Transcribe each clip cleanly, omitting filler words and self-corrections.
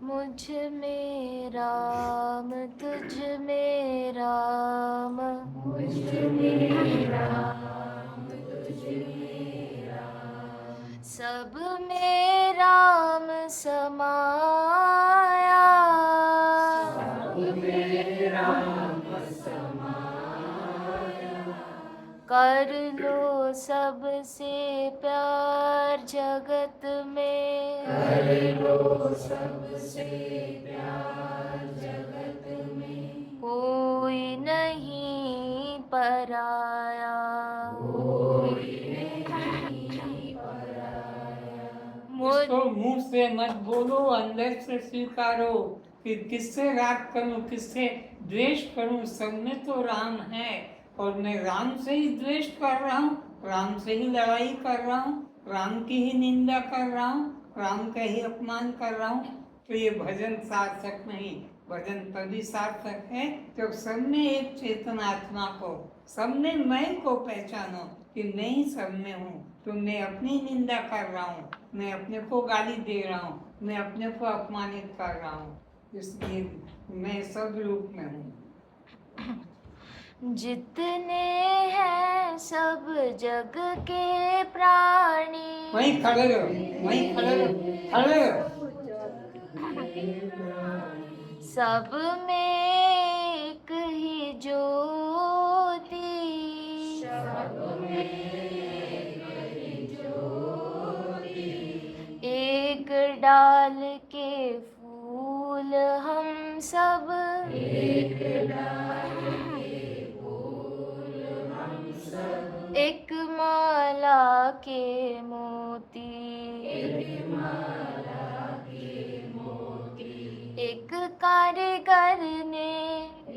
मुझ में राम तुझ में राम, मुझ में राम तुझ में राम, सब में राम समाया। सब में राम समाया। कर लो सबसे प्यार जगत में, कर लो सबसे प्यार जगत में, कोई नहीं पराया। कोई नहीं पराया। इसको मुंह से मत बोलो, अंदर से स्वीकारो कि किससे राग करूं, किससे द्वेष करूं, सब में तो राम है और मैं राम से ही द्वेष कर रहा हूँ, राम से ही लड़ाई कर रहा हूँ, राम की ही निंदा कर रहा हूँ, राम का ही अपमान कर रहा हूँ, तो ये भजन सार्थक नहीं। भजन तभी सार्थक है जब सबने एक चेतन आत्मा को, सबने मैं को पहचानो कि मैं ही सब में हूँ। तो मैं अपनी निंदा कर रहा हूँ, मैं अपने को गाली दे रहा हूँ, मैं अपने को अपमानित कर रहा हूँ, इसलिए मैं सब रूप में हूँ। जितने हैं सब जग के प्राणी, वहीं खड़े रहो, वहीं खड़े रहो, खड़े रहो। सब में एक ही ज्योति, सब में एक ही ज्योति, एक डाल के फूल हम सब, एक डाल के फूल हम सब, एक माला के मोती, एक माला के मोती, एक कारीगर ने,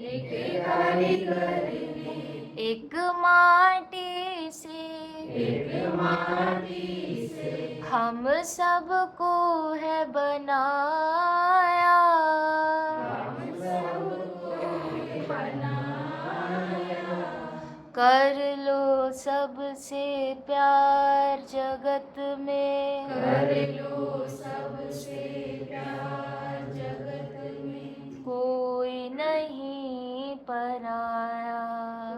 एक कारीगर ने, एक माटी से, एक माटी से, हम सबको है बनाया। हम सबको बनाया। कर लो सबसे प्यार जगत में, कर लो सबसे प्यार जगत में, कोई नहीं पराया।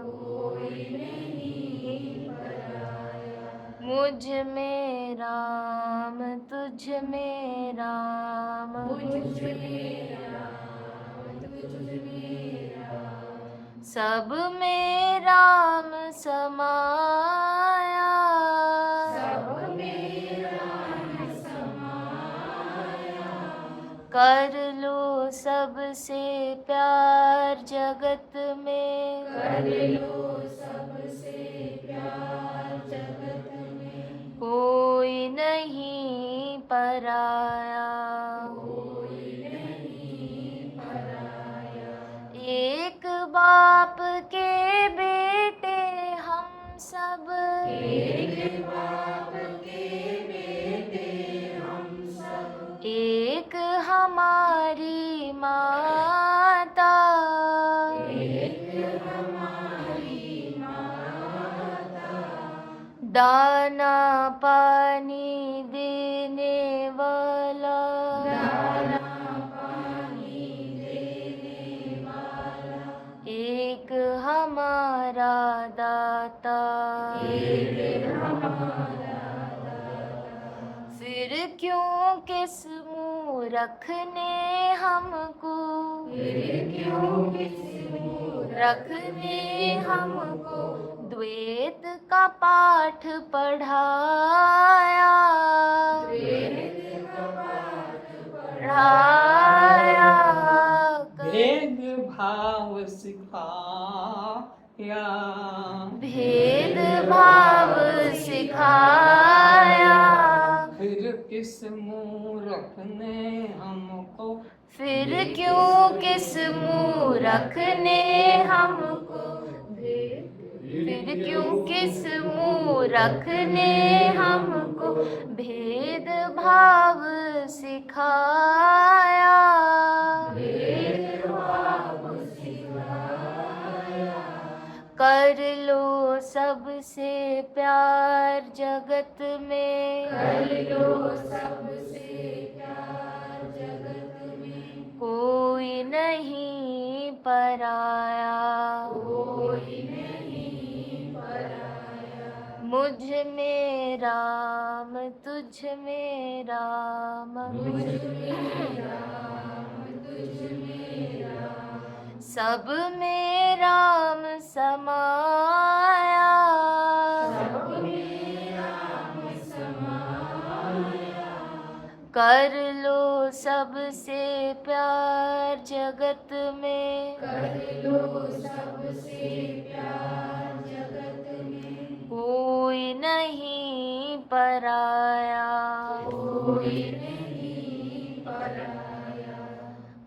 कोई नहीं पराया। मुझ में राम तुझ में राम, मुझ में राम तुझ में राम, सब में राम समाया। सब में राम समाया। कर लो सबसे प्यार जगत में, कर लो सबसे प्यार जगत में, कोई नहीं पराया। कोई नहीं पराया। एक बाप के बेटे हम सब, एक बाप के बेटे हम सब, एक हमारी माता, एक हमारी माता, दाना पानी देने वाला, दाना पानी देने वाला, एक हमारा दाता, एक हमारा फिर क्यों किस मूरख ने हमको, फिर क्यों किस मूरख रखने हमको द्वैत का पाठ पढ़ाया, द्वैत का पाठ पढ़ाया। भेद भाव सिखाया, भेद भाव सिखाया, फिर किस मूरख ने हमको, फिर क्यों किस मूरख ने हमको, फिर क्यों किस मूरख ने हमको भेद भाव सिखाया। भेद भाव सिखाया। कर लो सबसे प्यार जगत में, कर लो सबसे प्यार जगत में, मुझ में राम तुझ में राम, सब में राम समाया, कर लो सबसे प्यार जगत में, कोई नहीं पराया,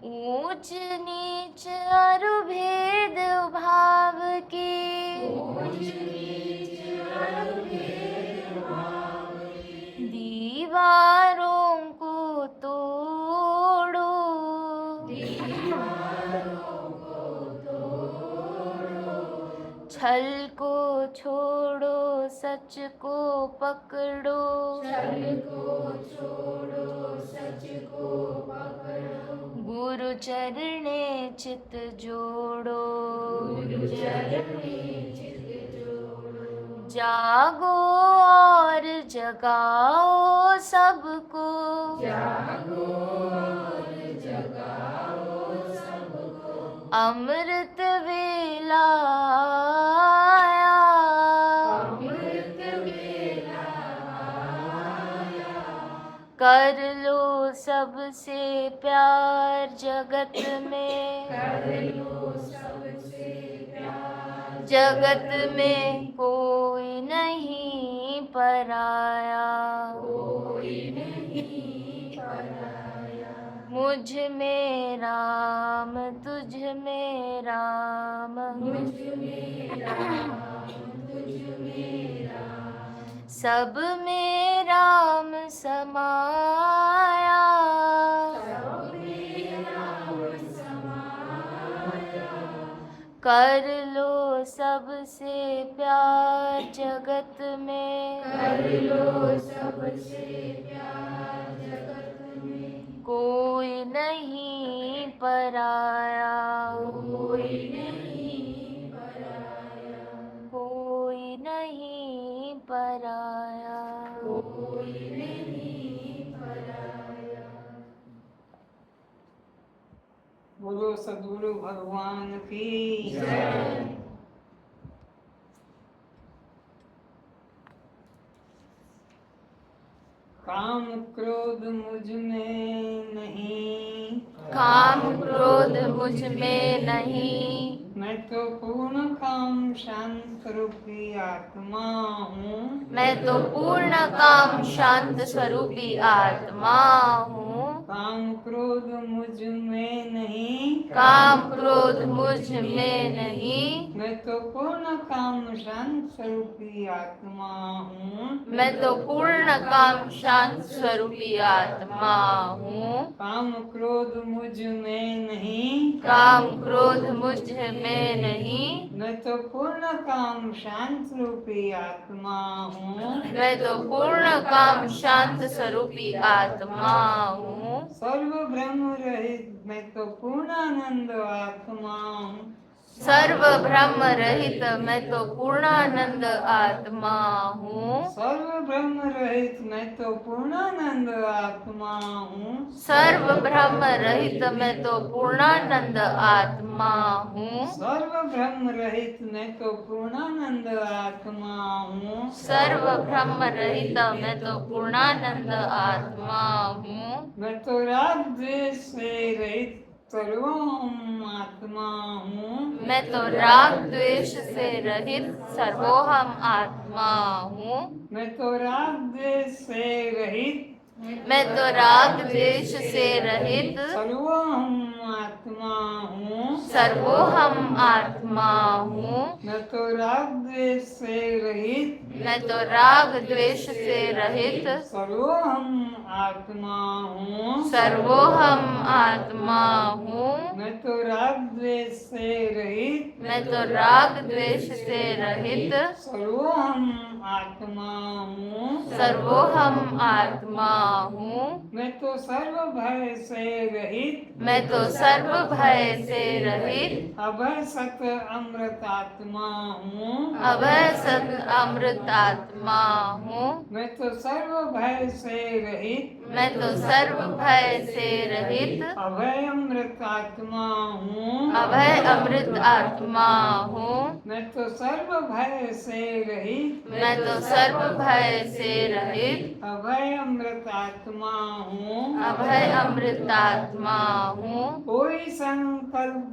ऊंच नीच और भेद भाव की, दीवारों को तोड़ो, छल को छोड़ो सच को पकड़ो, गुरु चरणे चित जोड़ो, जागो और जगाओ सबको, अमृत वेला आया, कर लो सबसे प्यार जगत में, जगत में कोई नहीं पराया, मुझ में राम तुझ में राम, सब में राम समाया, कर लो सबसे प्यार जगत में, कोई नहीं पराया, कोई नहीं पराया। बोलो सद्गुरु भगवान की जय। काम क्रोध मुझ में नहीं, काम क्रोध मुझ में नहीं, मैं तो पूर्ण काम शांत रूपी आत्मा हूँ, मैं तो पूर्ण काम शांत स्वरूपी आत्मा हूँ। काम क्रोध मुझ में नहीं, काम क्रोध मुझ में नहीं, मैं तो पूर्ण काम शांत स्वरूपी आत्मा हूँ, मैं तो पूर्ण काम शांत स्वरूपी आत्मा हूँ। काम क्रोध मुझ में नहीं, काम क्रोध मुझ में नहीं, मैं तो पूर्ण काम शांत रूपी आत्मा हूँ, मैं तो पूर्ण काम शांत स्वरूपी आत्मा हूँ। सर्व ब्रह्म रहित मैं तो पूर्णानंद आत्मा हूँ, सर्व ब्रह्म रहित मैं तो पूर्णानंद आत्मा हूँ। सर्व ब्रह्म रहित मैं तो पूर्णानंद आत्मा हूँ, सर्व ब्रह्म रहित मैं तो पूर्णानंद आत्मा हूँ। सर्व ब्रह्म रहित मैं तो पूर्णानंद आत्मा हूँ, सर्व ब्रह्म रहित मैं तो पूर्णानंद आत्मा हूँ। मैं तो राग द्वेष से रहित सर्वोहम आत्मा हूँ, मैं तो राग द्वेष से रहित सर्वोहम आत्मा हूँ। मैं तो राग द्वेष से रहित मैं तो राग द्वेष से रहित सर्वोहम आत्मा हूँ, सर्वोहम आत्मा हूँ। मैं तो राग द्वेष से रहित मैं तो राग द्वेष से रहित सर्वोहम आत्मा हूँ, सर्वोहम आत्मा हूँ। मैं तो राग द्वेष से रहित, मैं तो राग द्वेष से रहित सर्वोहम आत्मा हूँ, सर्वोहम आत्मा हूँ। मैं तो सर्व भय से रहित, मैं तो सर्व भय से रहित अभय सत अमृत आत्मा हूँ, अभय सत अमृत आत्मा हूँ। मैं तो सर्व भय से रहित, मैं तो सर्व भय से रहित अभय अमृत आत्मा हूँ, अभय अमृत आत्मा हूँ। मैं तो सर्व भय से रहित, मैं तो सर्व भय से रहित अभय अमृत आत्मा हूँ, अभय अमृत आत्मा हूँ। कोई संकल्प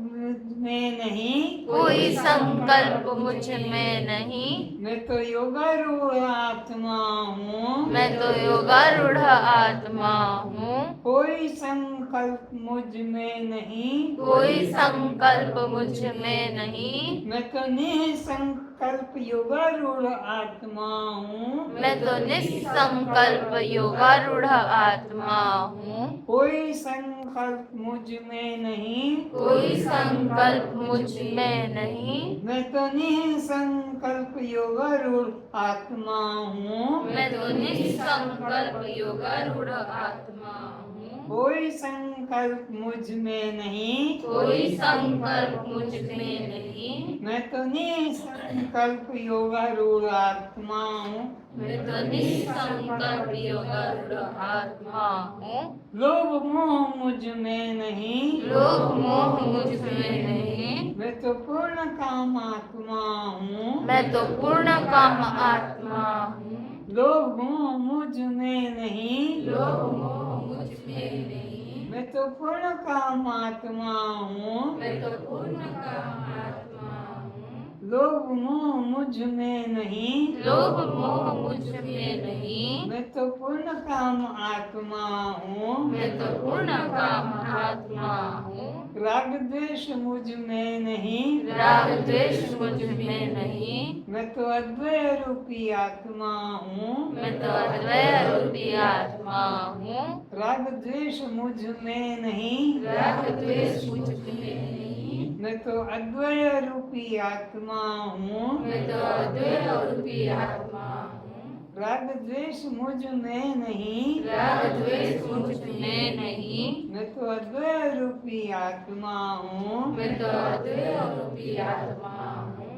में नहीं, कोई संकल्प मुझ में नहीं। मैं तो योगारूढ़ आत्मा हूँ, मैं तो योगारूढ़ आत्मा हूँ। कोई संकल्प मुझ में नहीं, कोई संकल्प मुझ में नहीं। मैं तो निसंकल्प योगारूढ़ आत्मा हूँ, मैं तो निसंकल्प योगारूढ़ आत्मा हूँ। कोई संकल्प मुझ में नहीं, कोई संकल्प मुझ में नहीं। मैं तो निसंकल्प योगारूढ़ आत्मा हूँ, मैं तो निसंकल्प योगारूढ़ आत्मा हूँ। कोई संकल्प मुझ में नहीं, कोई संकल्प मुझ में नहीं। मैं तो निसंकल्प योगारूढ़ आत्मा हूँ, मैं तो निसंकल्प योगारूढ़ आत्मा हूँ। लोभ मोह मुझ में नहीं, लोभ मोह मुझ में नहीं। मैं तो पूर्ण काम आत्मा हूँ, मैं तो पूर्ण काम आत्मा हूँ। लोभ मोह मुझ में नहीं, लोभ मोह मुझ में नहीं। मैं तो पूर्ण काम आत्मा हूँ, मैं तो पूर्ण काम आत्मा हूँ। लोभ मोह मुझ में नहीं, लोभ मोह मुझ में नहीं। मैं तो पूर्ण काम आत्मा हूँ, मैं तो पूर्ण काम आत्मा हूँ। राग द्वेष मुझ में नहीं, राग द्वेष मुझ में नहीं। मैं तो अद्वय रूपी आत्मा हूँ, मैं तो अद्वय रूपी आत्मा हूँ। राग द्वेष मुझ में नहीं, राग द्वेष मुझ में नहीं। मैं तो अद्वय रूपी आत्मा हूँ, मैं तो अद्वय रूपी आत्मा हूँ। राग द्वेष मुझ में नहीं, राग द्वेष मुझ में नहीं। मैं तो अद्वय रूपी आत्मा हूँ, मैं तो अद्वय रूपी आत्मा हूँ।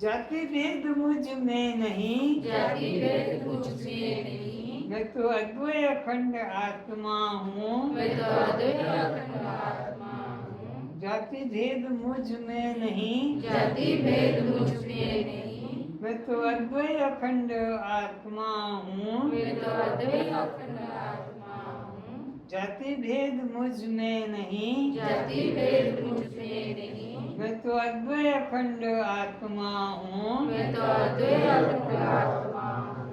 जाति भेद मुझ में नहीं, जाति भेद मुझ में नहीं। मैं तो अद्वय अखंड आत्मा हूँ, मैं तो अद्वय अखंड आत्मा हूँ। जाति भेद मुझ में नहीं, जाति भेद मुझ में नहीं। मैं तो अद्वय अखंड आत्मा हूँ, मैं तो अद्वय अखंड आत्मा हूँ। जाति भेद मुझ में नहीं, जाति भेद मुझ में नहीं। मैं तो अद्वय अखंड आत्मा हूँ, मैं तो अद्वय अखंड आत्मा हूँ।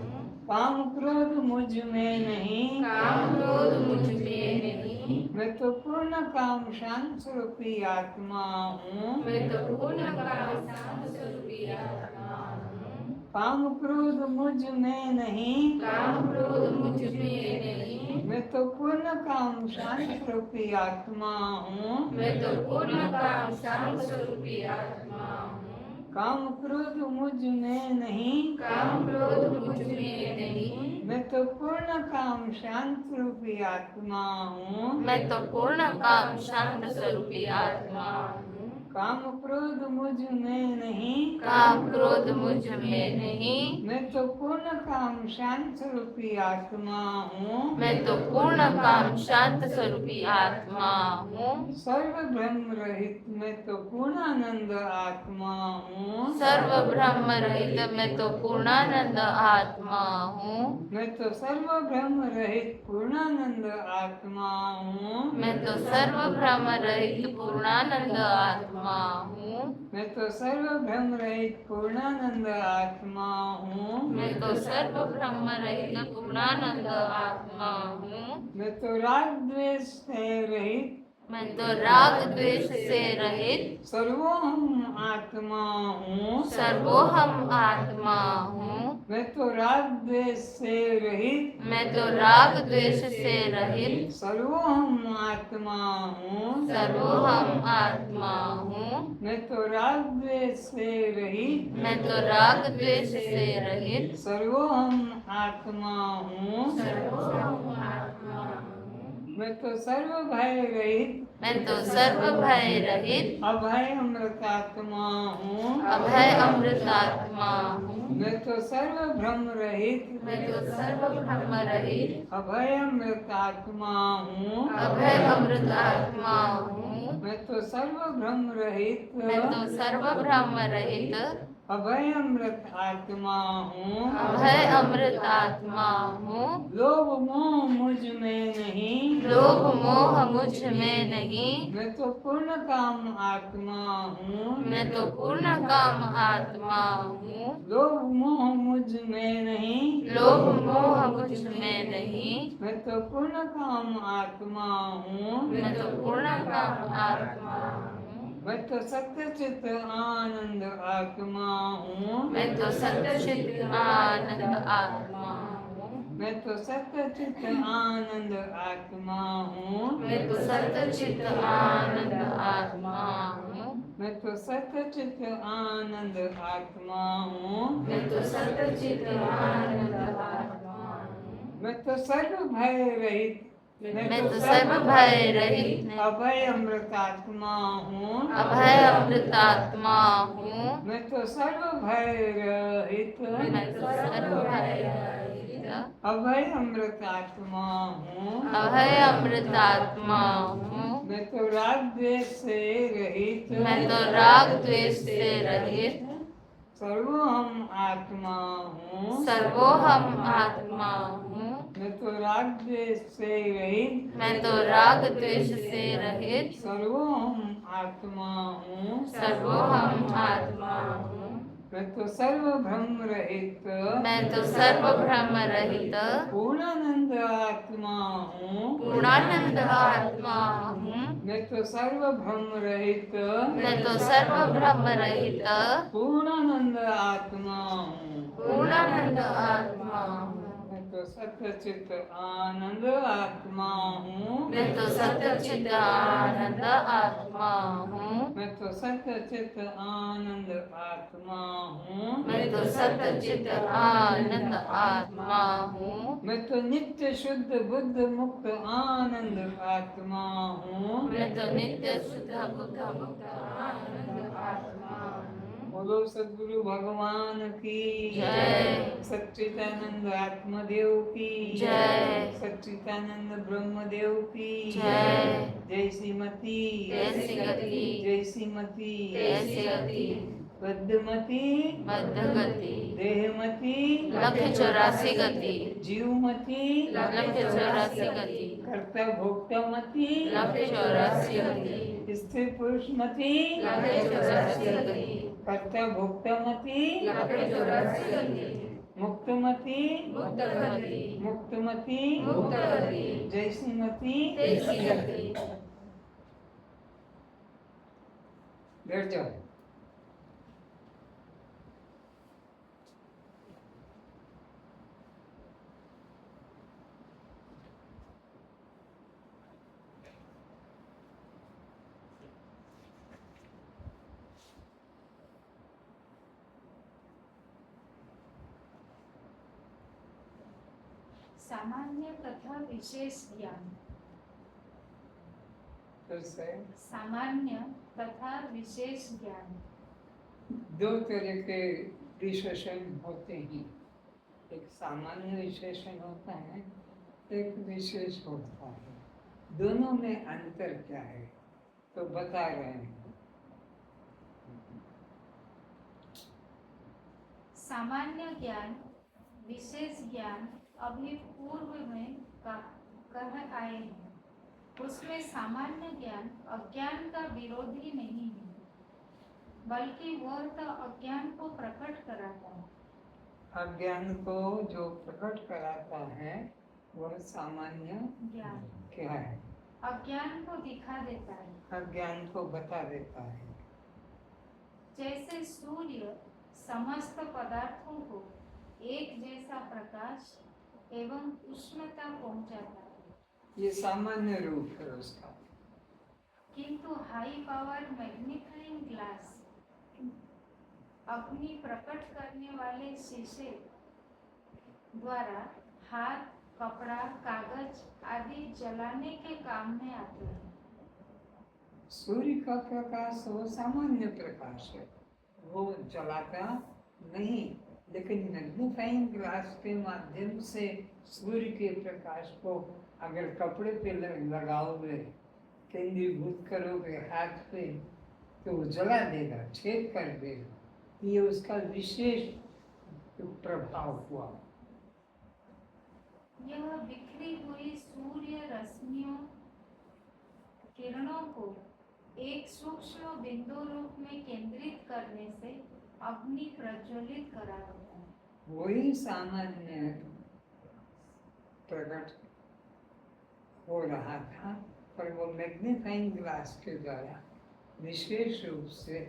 काम क्रोध मुझ में नहीं, काम क्रोध मुझ में नहीं। मैं तो पूर्ण काम शांत स्वरूपी आत्मा हूँ, मैं तो पूर्ण काम शांत स्वरूपी आत्मा हूँ। काम क्रोध मुझ में नहीं, काम क्रोध मुझ में नहीं। मैं तो पूर्ण काम शांत स्वरूपी आत्मा हूँ, मैं तो पूर्ण काम शांत स्वरूपी आत्मा हूँ। काम क्रोध मुझ में नहीं, काम क्रोध मुझ में नहीं। मैं तो पूर्ण काम शांत रूपी आत्मा हूँ, मैं तो पूर्ण काम शांत स्वरूपी आत्मा हूँ। काम क्रोध मुझ में नहीं, काम क्रोध मुझ में नहीं। मैं तो पूर्ण काम शांत स्वरूपी आत्मा हूँ, मैं तो पूर्ण काम शांत स्वरूपी आत्मा हूँ। सर्व ब्रह्म रहित मैं तो पूर्णानंद आत्मा हूँ, सर्व ब्रह्म रहित मैं तो पूर्णानंद आत्मा हूँ। मैं तो सर्व ब्रह्म रहित पूर्णानंद आत्मा हूँ, मैं तो सर्व ब्रह्म रहित पूर्णानंद आत्मा हूँ। मैं तो सर्व ब्रह्म रहित पूर्णानंद आत्मा हूँ, मैं तो सर्व ब्रह्म रहित पूर्णानंद आत्मा हूँ। मैं तो राग द्वेष से रहित मैं तो राग द्वेष से रहित सर्वोहम आत्मा हूँ, सर्वोहम आत्मा हूँ। मैं तो राग द्वेष से रहित, मैं तो राग द्वेष से रहित, सर्वोहम आत्मा हूँ, सर्वोहम आत्मा हूँ। मैं तो राग द्वेष से रहित, मैं तो राग द्वेष से रहित, सर्वोहम आत्मा हूँ, सर्वोहम आत्मा हूँ। मैं तो सर्व भय रहित, मैं तो सर्व भय रहित, अभय अमृतात्मा हूँ, अभय अमृतात्मा हूँ। मैं तो सर्व भ्रम रहित, मैं तो सर्व ब्रह्म रहित, अभय अमृतात्मा हूँ, अभय अमृतात्मा हूँ। मैं तो सर्व भ्रम रहित, मैं तो सर्व ब्रह्म रहित, अभय अमृत आत्मा हूँ, अभय अमृत आत्मा हूँ। लोभ मोह मुझ में नहीं, लोभ मोह मुझ में नहीं, मैं तो पूर्ण काम आत्मा हूँ, मैं तो पूर्ण काम आत्मा हूँ। लोभ मोह मुझ में नहीं, लोभ मोह मुझ में नहीं, मैं तो पूर्ण काम आत्मा हूँ, मैं तो पूर्ण काम आत्मा हूँ। मैं तो सत्य चित आनंद आत्मा हूँ, मैं तो सच्चित आनंद आत्मा हूँ। मैं तो सत्य चित आनंद आत्मा हूँ, मैं तो सच्चित आनंद आत्मा हूँ। मैं तो सत्य चित आनंद आत्मा हूँ, मैं तो सच्चित आनंद आत्मा हूँ। मैं तो सर्व भय रहित, मैं तो सर्व भय रहित, अभय अमृतात्मा हूँ, अभय अमृतात्मा हूँ। मैं तो सर्व भय रहित, मैं तो सर्व भय रहित, अभय अमृतात्मा हूँ, अभय अमृतात्मा हूँ। मैं तो राग द्वेष से रहित, मैं तो राग द्वेष से रहित, सर्वोहम आत्मा हूँ, सर्वोहम आत्मा हूँ। मैं तो राग द्वेष से रहित, मैं तो राग द्वेष से रहित, सर्वोहम आत्मा हूँ, सर्वोहम आत्मा हूँ। मैं तो सर्व भ्रम रहित, मैं तो सर्व ब्रह्म रहित, पूर्णानंद आत्मा हूँ, पूर्णानंद आत्मा हूँ। मैं तो सर्व भ्रम रहित, मैं तो सर्व ब्रह्म रहित, पूर्णानंद आत्मा हूँ, पूर्णानंद आत्मा हूँ। मैं तो सत्यचित आनंद आत्मा हूँ, मैं तो सच्चित आनंद आत्मा हूँ। मैं तो सत्यचित आनंद आत्मा हूँ, मैं तो सच्चित आनंद आत्मा हूँ। मैं तो नित्य शुद्ध बुद्ध मुक्त आनंद आत्मा हूँ, मैं तो नित्य शुद्ध बुद्ध मुक्त आनंद आत्मा हूँ। बोलो सद्गुरु भगवान की जय। सच्चिदानंद आत्मदेव की जय। सच्चिदानंद ब्रह्मदेव की जय। जय श्रीमती, जैसी गति, जय श्रीमती, तैसी गति, बद्धमती, बद्धगति, देहमती, लक्ष्य 84 गति, जीवमती, लक्ष्य 84 गति, कर्ता भोक्तामती, लक्ष्य 84 गति, स्त्री पुरुषमती, लक्ष्य 84 गति, कर्ता भोक्तामती, लक्ष्य 84 गति, मुक्तमती, मुक्तगति, मुक्तमती, मुक्तगति, जय श्रीमती। तैसी गति। बैठ जाओ। सामान्य तथा विशेष ज्ञान। फिर से सामान्य तथा विशेष ज्ञान। दो तरह के विशेषण होते हैं, एक सामान्य विशेषण होता है, एक विशेष होता है। दोनों में अंतर क्या है तो बता रहे हैं। सामान्य ज्ञान, विशेष ज्ञान अभी पूर्व में कह आए हैं। उसमें सामान्य ज्ञान अज्ञान का विरोधी नहीं है, बल्कि वह तो अज्ञान को प्रकट कराता है। अज्ञान को जो प्रकट कराता है वह सामान्य ज्ञान क्या है? अज्ञान को दिखा देता है। अज्ञान को बता देता है। जैसे सूर्य समस्त पदार्थों को एक जैसा प्रकाश एवं उष्णता पहुंचाता है, ये सामान्य रूप है उसका। किंतु हाई पावर मैग्नीफाइंग ग्लास अग्नि प्रकट करने वाले शीशे द्वारा हाथ, कपड़ा, कागज आदि जलाने के काम में आते हैं। सूर्य का प्रकाश वो सामान्य प्रकाश है, वो जलाता नहीं, लेकिन मैग्नीफाइंग ग्लास के माध्यम से सूर्य के प्रकाश को अगर कपड़े पे लगाओगे, केंद्रीभूत करोगे हाथ पे, तो वो जला देगा, छेद कर देगा। ये उसका विशेष प्रभाव हुआ। यह बिखरी हुई सूर्य रश्मियों किरणों को एक सूक्ष्म बिंदु रूप में केंद्रित करने से अग्नि प्रज्वलित करा देता है। वही सामान्य प्रकट हो रहा था, पर वो मैग्नीफाइंग ग्लास के द्वारा विशेष रूप से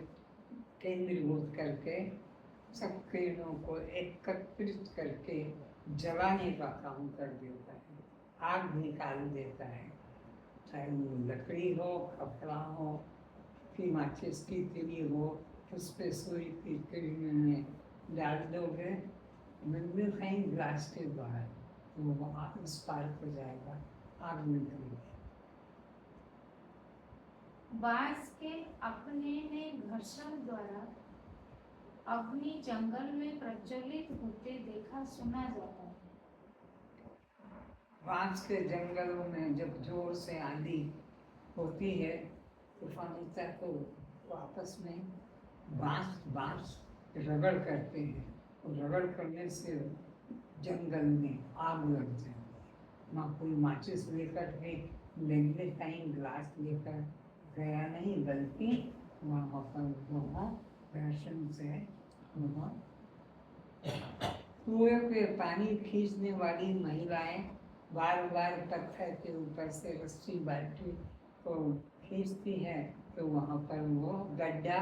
केंद्रीभूत करके सब किरणों को एकत्रित करके जलाने का काम कर देता है, आग निकाल देता है। चाहे वो लकड़ी हो, कपड़ा हो, कि माचिस की तिली हो, उस पे सूर्य की किरण में डाल दोगे मैग्नीफाइंग ग्लास के द्वारा, तो वो इस पार हो जाएगा, आग निकलेगी। बांस के अपने में घर्षण द्वारा अग्नि जंगल में प्रज्वलित होते देखा सुना जाता है। बांस के जंगलों में जब जोर से आंधी होती है, तूफान होता है, तो आपस में बांस रगड़ करते हैं, और रगड़ करने से जंगल में आग लग जाती है। वहाँ कोई माचिस लेकर के मैग्नीफाइंग ग्लास लेकर गया नहीं, बल्कि वहाँ पर वहाँ घर्षण से कुएं पे पानी खींचने वाली महिलाएं बार बार पत्थर के ऊपर से रस्सी बाल्टी को खींचती है, तो वहाँ पर वो गड्ढा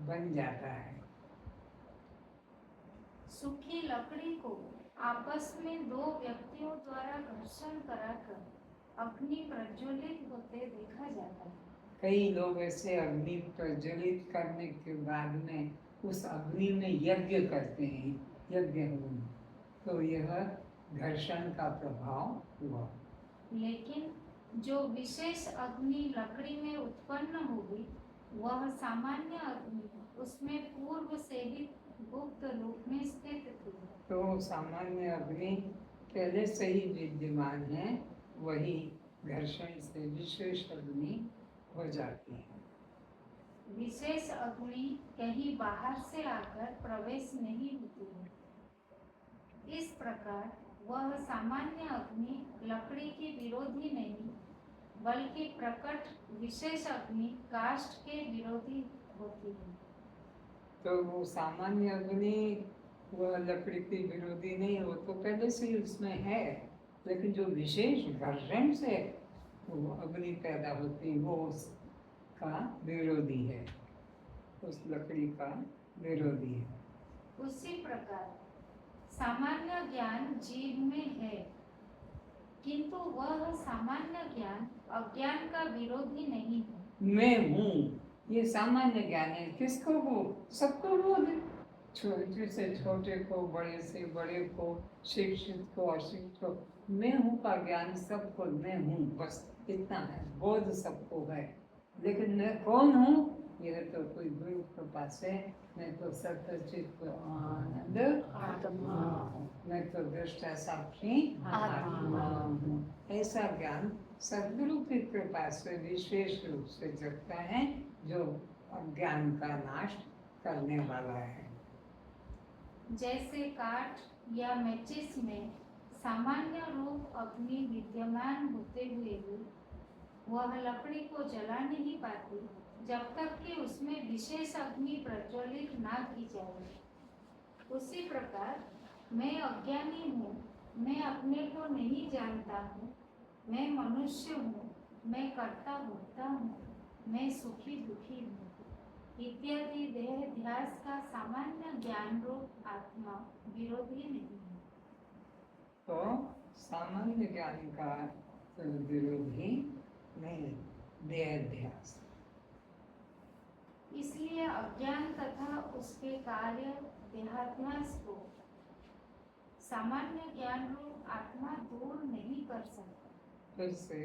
बन जाता है। सूखी लकड़ी को आपस में दो व्यक्तियों द्वारा घर्षण कराकर अग्नि प्रज्वलित होते देखा जाता है। कई लोग ऐसे अग्नि प्रज्वलित करने के बाद में उस अग्नि में यज्ञ करते हैं, यज्ञ होम, तो यह घर्षण का प्रभाव हुआ। लेकिन जो विशेष अग्नि लकड़ी में उत्पन्न होगी वह सामान्य अग्नि उसमें पूर्व से ही गुप्त रूप में स्थित थी। तो सामान्य अग्नि पहले से ही विद्यमान है, वही घर्षण से विशेष अग्नि हो जाती है। विशेष अग्नि कहीं बाहर से आकर प्रवेश नहीं होती है। इस प्रकार वह सामान्य अग्नि लकड़ी की विरोधी नहीं, बल्कि प्रकट विशेष अग्नि काष्ठ के विरोधी होती है। तो वो सामान्य अग्नि वह लकड़ी की विरोधी नहीं, वो तो पहले से ही उसमें है, लेकिन जो विशेष घर्षण से वो अग्नि पैदा होती है, वो उसका विरोधी है, उस लकड़ी का विरोधी है। उसी प्रकार सामान्य ज्ञान जीव में है, किंतु वह सामान्य ज्ञान अज्ञान का विरोधी नहीं है। मैं हूँ, ये सामान्य ज्ञान है, किसको हो? सबको बोल, छोटे से छोटे को, बड़े से बड़े को, शिक्षित को, अशिक्षित को, मैं हूँ का ज्ञान सबको, मैं हूँ, बस इतना है, बोध सबको है। लेकिन मैं कौन हूँ, यह तो कोई गुरु कृपा से, मैं तो सत्यचित आनंद आत्मा हूँ, मैं तो दृष्टा साक्षी आत्मा हूँ। ऐसा ज्ञान सद्गुरु की कृपा से विशेष रूप से जगता है, जो अज्ञान का नाश करने वाला है। जैसे काठ या मैचिस में सामान्य रूप अग्नि विद्यमान होते हुए भी वह लकड़ी को जला नहीं पाती जब तक कि उसमें विशेष अग्नि प्रज्वलित ना की जाए। उसी प्रकार मैं अज्ञानी हूँ, मैं अपने को नहीं जानता हूँ, मैं मनुष्य हूँ, मैं कर्ता भोक्ता हूँ, मैं सुखी दुखी हूँ। इत्यादि देह ध्यास का सामान्य ज्ञान रूप आत्मा विरोधी नहीं है। तो सामान्य ज्ञान का विरोधी नहीं, देहाध्यास। इसलिए अज्ञान तथा उसके कार्य देहाध्यास को सामान्य ज्ञान रूप आत्मा दूर नहीं कर सकता। फिर से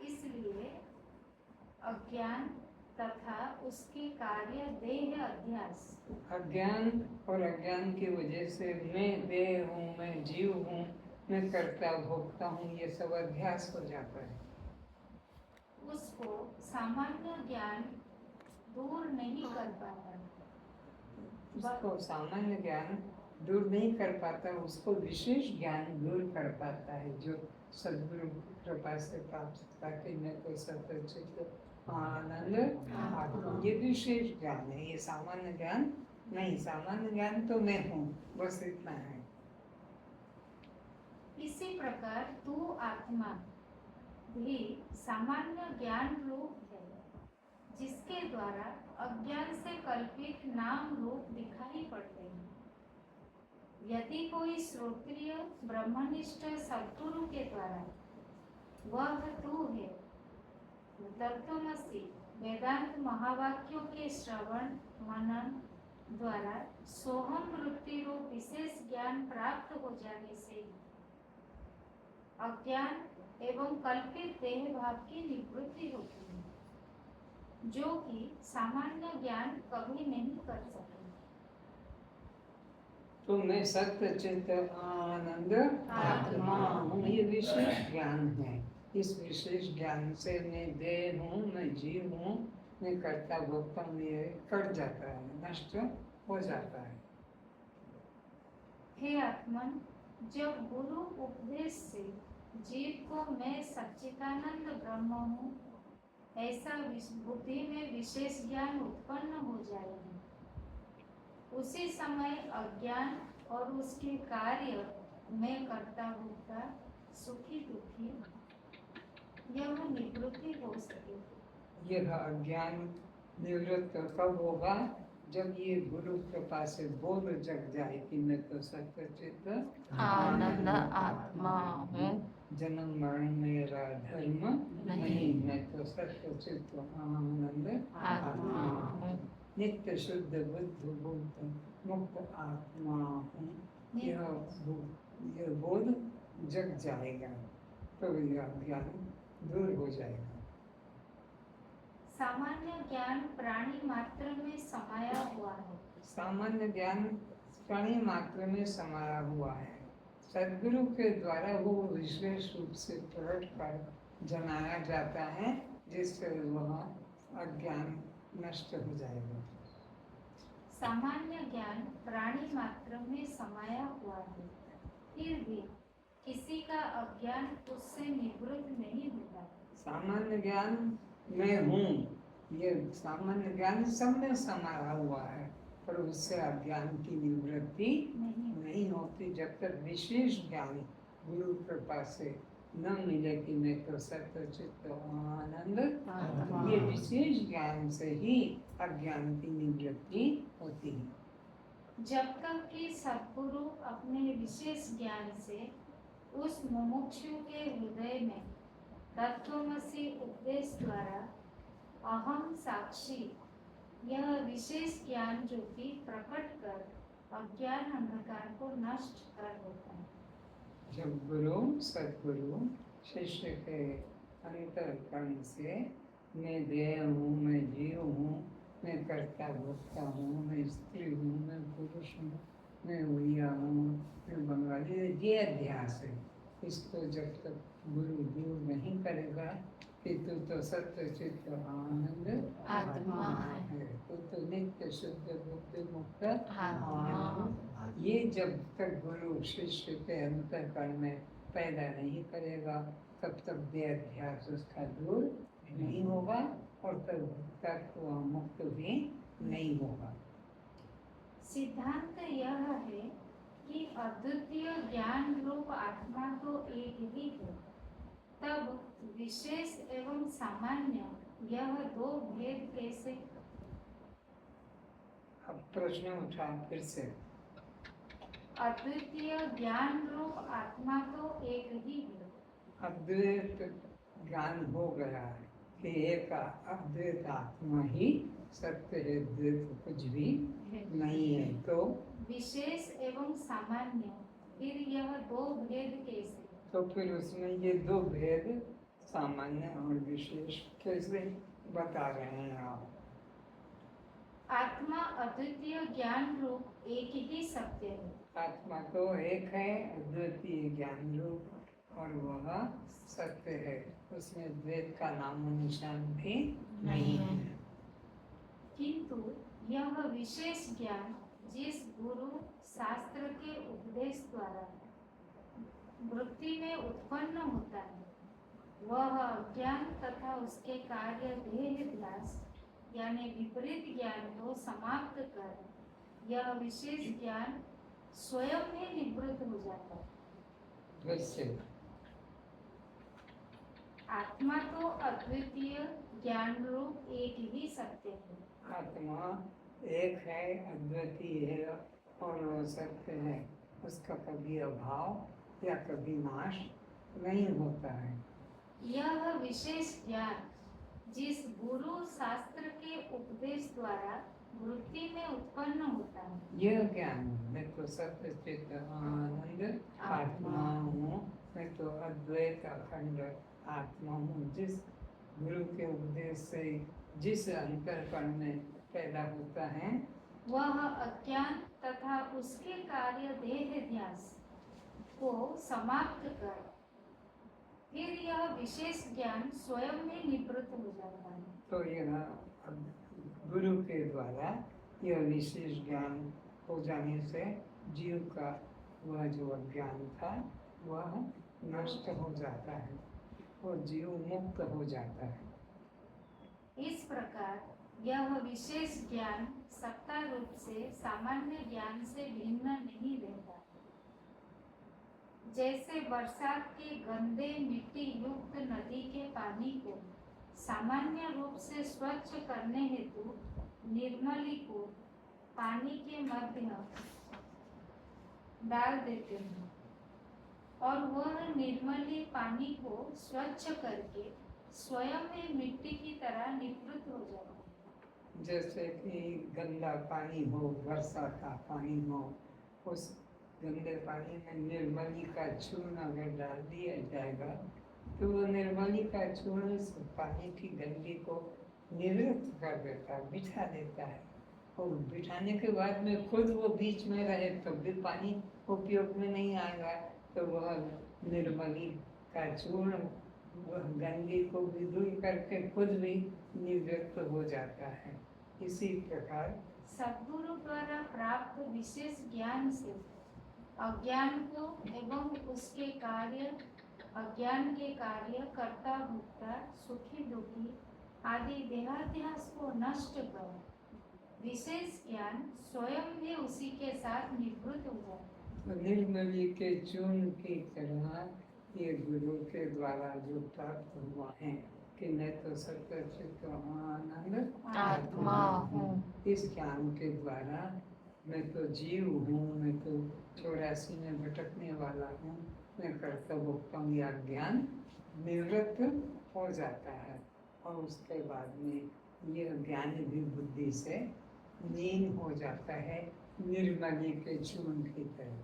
इसलिए अज्ञान तथा उसके कार्य देह अध्यास, अज्ञान और अज्ञान की वजह से मैं देह हूँ, मैं जीव हूँ, मैं कर्ता भोगता हूँ, ये सब अध्यास हो जाता है। उसको सामान्य ज्ञान दूर नहीं कर पाता। उसको सामान्य ज्ञान दूर नहीं कर पाता, उसको विशेष ज्ञान दूर कर पाता है, जो सद्गुरु की कृपा से प्राप्त होता है। मैं तो सत्चित आनंद आत्मा, ये विशेष ज्ञान है, ये सामान्य ज्ञान नहीं। सामान्य ज्ञान तो मैं हूँ, बस इतना है। इसी प्रकार तू आत्मा भी सामान्य ज्ञान रूप है, जिसके द्वारा अज्ञान से कल्पित नाम रूप दिखाई पड़ते हैं। यदि कोई श्रोत्रिय ब्रह्मनिष्ठ सद्गुरु के द्वारा वह तू है तत्वमसि वेदांत महावाक्यों के श्रवण मनन द्वारा सोहम वृत्ति रूप विशेष ज्ञान प्राप्त हो जाने से अज्ञान एवं कल्पित देह भाव की निवृत्ति होती है, जो कि सामान्य ज्ञान कभी नहीं कर सके। तो मैं सत्य चित्त आनंद आत्मा हूँ, ये विशेष ज्ञान है। इस विशेष ज्ञान से मैं देह हूँ, मैं जीव हूँ, मैं कर्ता भोक्ता हूँ, ये कट जाता है, नष्ट हो जाता है। हे आत्मन, जब गुरु उपदेश से जीव को मैं सच्चिदानंद ब्रह्म हूँ ऐसा बुद्धि में विशेष ज्ञान उत्पन्न हो जाएगा, उसी समय अज्ञान और उसके कार्य में कर्ता भोक्ता सुखी दुखी यह निवृत्ति हो सके। यह अज्ञान निवृत्त कब होगा? जब ये गुरु कृपा से बोध जग जाए कि मैं तो सत्य चित्त आनंद आत्मा हूँ, जन्म मरण मेरा धर्म नहीं, मैं तो सत्य चित्त आनंद आत्मा हूँ, नित्य शुद्ध बुद्ध बुद्ध मुक्त आत्मा हूँ। यह बोध जग जाएगा तो यह ज्ञान दूर हो जाएगा। सामान्य ज्ञान प्राणी मात्र में समाया हुआ है। सामान्य ज्ञान प्राणी मात्र में समाया हुआ है। सद्गुरु के द्वारा वो विशेष रूप से प्रकट कर जनाया जाता है, जिससे वह अज्ञान नष्ट हो जाएगा। सामान्य ज्ञान प्राणी मात्र में समाया हुआ है, फिर भी किसी का अज्ञान उससे निवृत्त नहीं होता। सामान्य ज्ञान मैं हूँ, ये सामान्य ज्ञान सब में समाया हुआ है, पर उससे अज्ञान की निवृत्ति नहीं होती जब तक विशेष ज्ञान गुरु कृपा से न मिले कि मैं तो सत्य चित्त आनंद। ये विशेष ज्ञान से ही अज्ञान की निवृत्ति होती है। जब तक कि सद्गुरु अपने विशेष ज्ञान से उस मुमुक्षु के हृदय में तत्वमसि उपदेश द्वारा अहम साक्षी यह विशेष ज्ञान ज्योति प्रकट कर अज्ञान अंधकार को नष्ट कर देता है। जब गुरु सद्गुरु शिष्य के अंतःकरण से मैं देह हूँ, मैं जीव हूँ, मैं कर्ता भोक्ता हूँ, मैं स्त्री हूँ, मैं पुरुष हूँ, मैं उड़िया हूँ, मैं बंगाली, ये अध्यास है। इसको जब तक गुरु दूर नहीं करेगा कि तू तो सत्य चित्त आनंद आत्मा है, तू तो नित्य शुद्ध बुद्ध मुक्त आत्मा। ये जब तक गुरु शिष्य के अंतःकरण में पैदा नहीं करेगा, तब तक देहाध्यास उसका दूर नहीं होगा और तब तक वह मुक्त भी नहीं होगा। सिद्धांत यह है कि अद्वितीय ज्ञान रूप आत्मा तो एक ही है, तब विशेष एवं सामान्य यह दो भेद कैसे? प्रश्न उठा फिर से। अद्वितीय ज्ञान रूप आत्मा तो एक ही है। अद्वैत ज्ञान हो गया है कि एक अद्वैत आत्मा ही सत्य है, द्वैत कुछ भी नहीं है। तो विशेष एवं सामान्य, फिर यह दो भेद कैसे? तो फिर उसमें ये दो भेद सामान्य और विशेष कैसे बता रहे हैं आप? आत्मा अद्वितीय ज्ञान रूप एक ही सत्य है। आत्मा तो एक है, अद्वितीय ज्ञान रूप, और वह सत्य है, उसमें द्वैत का नाम निशान भी नहीं है। किंतु यह विशेष ज्ञान जिस गुरु शास्त्र के उपदेश द्वारा वृत्ति में उत्पन्न होता है, वह ज्ञान तथा उसके कार्य देह ध्यास यानी विपरीत ज्ञान को समाप्त कर यह विशेष ज्ञान स्वयं ही निवृत्त हो जाता है। वैसे आत्मा तो अद्वितीय ज्ञान रूप एक ही सत्य है। आत्मा एक है, अद्वितीय है और वो सत्य है, उसका कभी अभाव या कभी नाश नहीं होता है। यह विशेष ज्ञान जिस गुरु शास्त्र के उपदेश द्वारा वृत्ति में उत्पन्न होता है, यह ज्ञान, मैं तो सत्य चित आनंद आत्मा हूँ, मैं तो अद्वैत अखंड आत्मा हूँ, जिस गुरु के उपदेश से जिस अंतरकरण में पैदा होता है, वह अज्ञान तथा उसके कार्य देह ध्यास को समाप्त कर फिर यह विशेष ज्ञान स्वयं ही निवृत्त हो जाता है। तो यह गुरु के द्वारा यह विशेष ज्ञान हो जाने से जीव का वह जो अज्ञान था वह नष्ट हो जाता है, वो जीव मुक्त हो जाता है। इस प्रकार यह विशेष ज्ञान सत्ता रूप से सामान्य ज्ञान से भिन्न नहीं रहता। जैसे बरसात के गंदे मिट्टी युक्त नदी के पानी को सामान्य रूप से स्वच्छ करने हेतु निर्मली को पानी के मध्य डाल देते हैं और वह निर्मली पानी को स्वच्छ करके स्वयं ही मिट्टी की तरह निवृत्त हो जाता है। जैसे कि गंदा पानी हो, वर्षा का पानी हो, उस गंदे पानी में निर्मली का चूर्ण अगर डाल दिया जाएगा तो वो निर्मली का चूर्ण उस पानी की गंदगी को निवृत्त कर देता है, बिठा देता है, और बिठाने के बाद में खुद वो बीच में रहे तो भी पानी उपयोग में नहीं आएगा, तो वह निर्मली का चूर्ण वह गंदगी को भी दूर करके खुद भी निवृत्त हो जाता है। इसी प्रकार सद्गुरु द्वारा प्राप्त विशेष ज्ञान से अज्ञान को एवं उसके कार्य, अज्ञान के कार्य, कर्ता भोक्ता, सुखी दुखी आदि देहाध्यास को नष्ट कर विशेष ज्ञान स्वयं भी उसी के साथ निवृत्त हो जाता है। निर्मली के चूर्ण की तरह ये गुरु के द्वारा जो प्राप्त हुआ है कि मैं तो सत्य चित्त आनंद आत्मा हूँ, इस ज्ञान के द्वारा मैं तो जीव हूँ, मैं तो 84 में भटकने वाला हूँ, मैं कर्ता भोक्ता हूँ, यह ज्ञान निवृत्त हो जाता है और उसके बाद में यह ज्ञान भी बुद्धि से लीन हो जाता है, निर्मली के चूर्ण की तरह।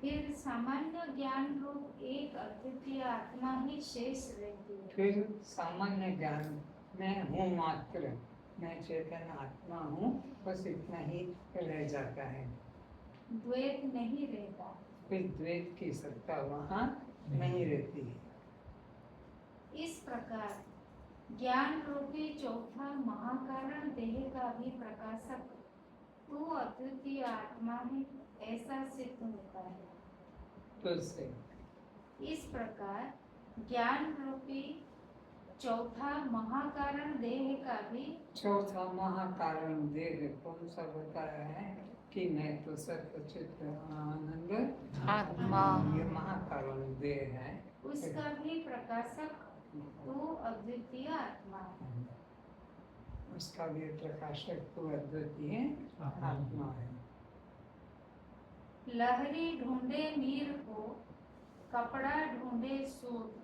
फिर सामान्य ज्ञान रूप एक अद्वितीय आत्मा ही शेष रहती है। फिर सामान्य ज्ञान मैं हूँ मात्र, मैं चेतन आत्मा हूँ, बस इतना ही रह जाता है, द्वैत नहीं रहता। फिर द्वैत की सत्ता वहाँ नहीं रहती है। इस प्रकार ज्ञान रूपी चौथा महाकारण देह का भी प्रकाशक तू अद्वितीय आत्मा है, ऐसा सिद्ध होता है। तो से इस प्रकार ज्ञान रूपी चौथा महाकारण देह का भी चौथा महाकारण देह कौन सा बताया है कि मैं तो सत्य चित्त आनंद आत्मा ये महाकारण देह है, उसका भी प्रकाशक तू अद्वितीय आत्मा है। उसका भी प्रकाशक तो अद्वितीय आत्मा है। लहरी ढूंढे नीर को, कपड़ा ढूंढे सूत,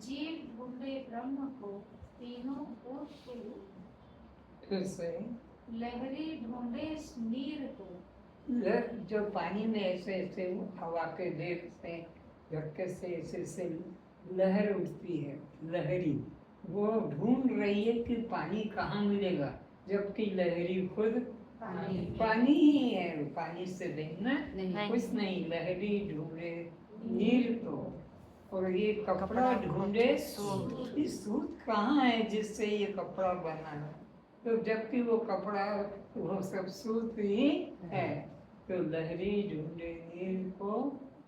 जीव ढूंढे ब्रह्म को, तीनों ऊर्ध के ऊर्ध। फिर से लहरी ढूंढे नीर को, जो पानी में ऐसे ऐसे हवा के वेग से झटके से ऐसे लहर उठती है, लहरी वो ढूंढ रही है कि पानी कहाँ मिलेगा, जबकि लहरी खुद पानी ही है। पानी से भिन्न कुछ नहीं। लहरी ढूंढे नीर को, और ये कपड़ा ढूंढे सूत। ये सूत कहाँ है जिससे ये कपड़ा बना है? तो जबकि वो कपड़ा वो सब सूत ही है। तो लहरी ढूंढे नीर को,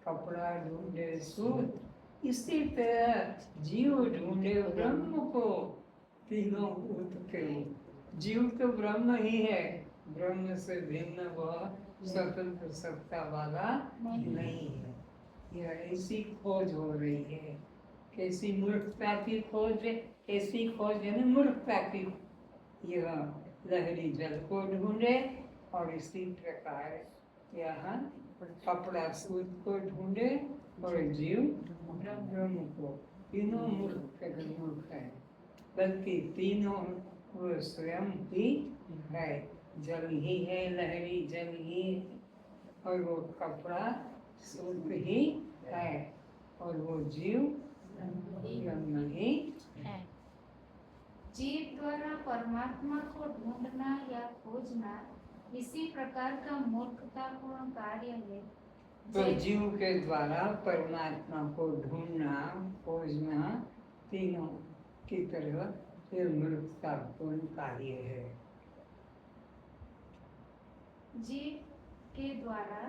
कपड़ा ढूंढे सूत, इसी तरह जीव ढूंढे ब्रह्म को, तीनों ऊर्ध के ऊर्ध। जीव तो ब्रह्म ही है, ब्रह्म से भिन्न वह स्वतंत्र सत्ता वाला नहीं है। यह ऐसी खोज हो रही है। कैसी मूर्खता की खोज है, ऐसी खोज है ना मूर्खता की। यह लहरी जल को ढूंढे और इसी प्रकार यहाँ कपड़ा सूत को ढूंढे और जीव ब्रह्म को। तीनों मूर्ख है, बल्कि तीनों वो स्वयं ही है। जल ही है, लहरी जल ही है, और वो कपड़ा सूत ही है, और वो जीव ब्रह्म ही है। जीव द्वारा परमात्मा को ढूंढना या खोजना इसी प्रकार का मूर्खतापूर्ण कार्य है। तो जीव के द्वारा परमात्मा को ढूंढना खोजना तीनों की तरह ये मूर्खतापूर्ण कार्य है। जीव के द्वारा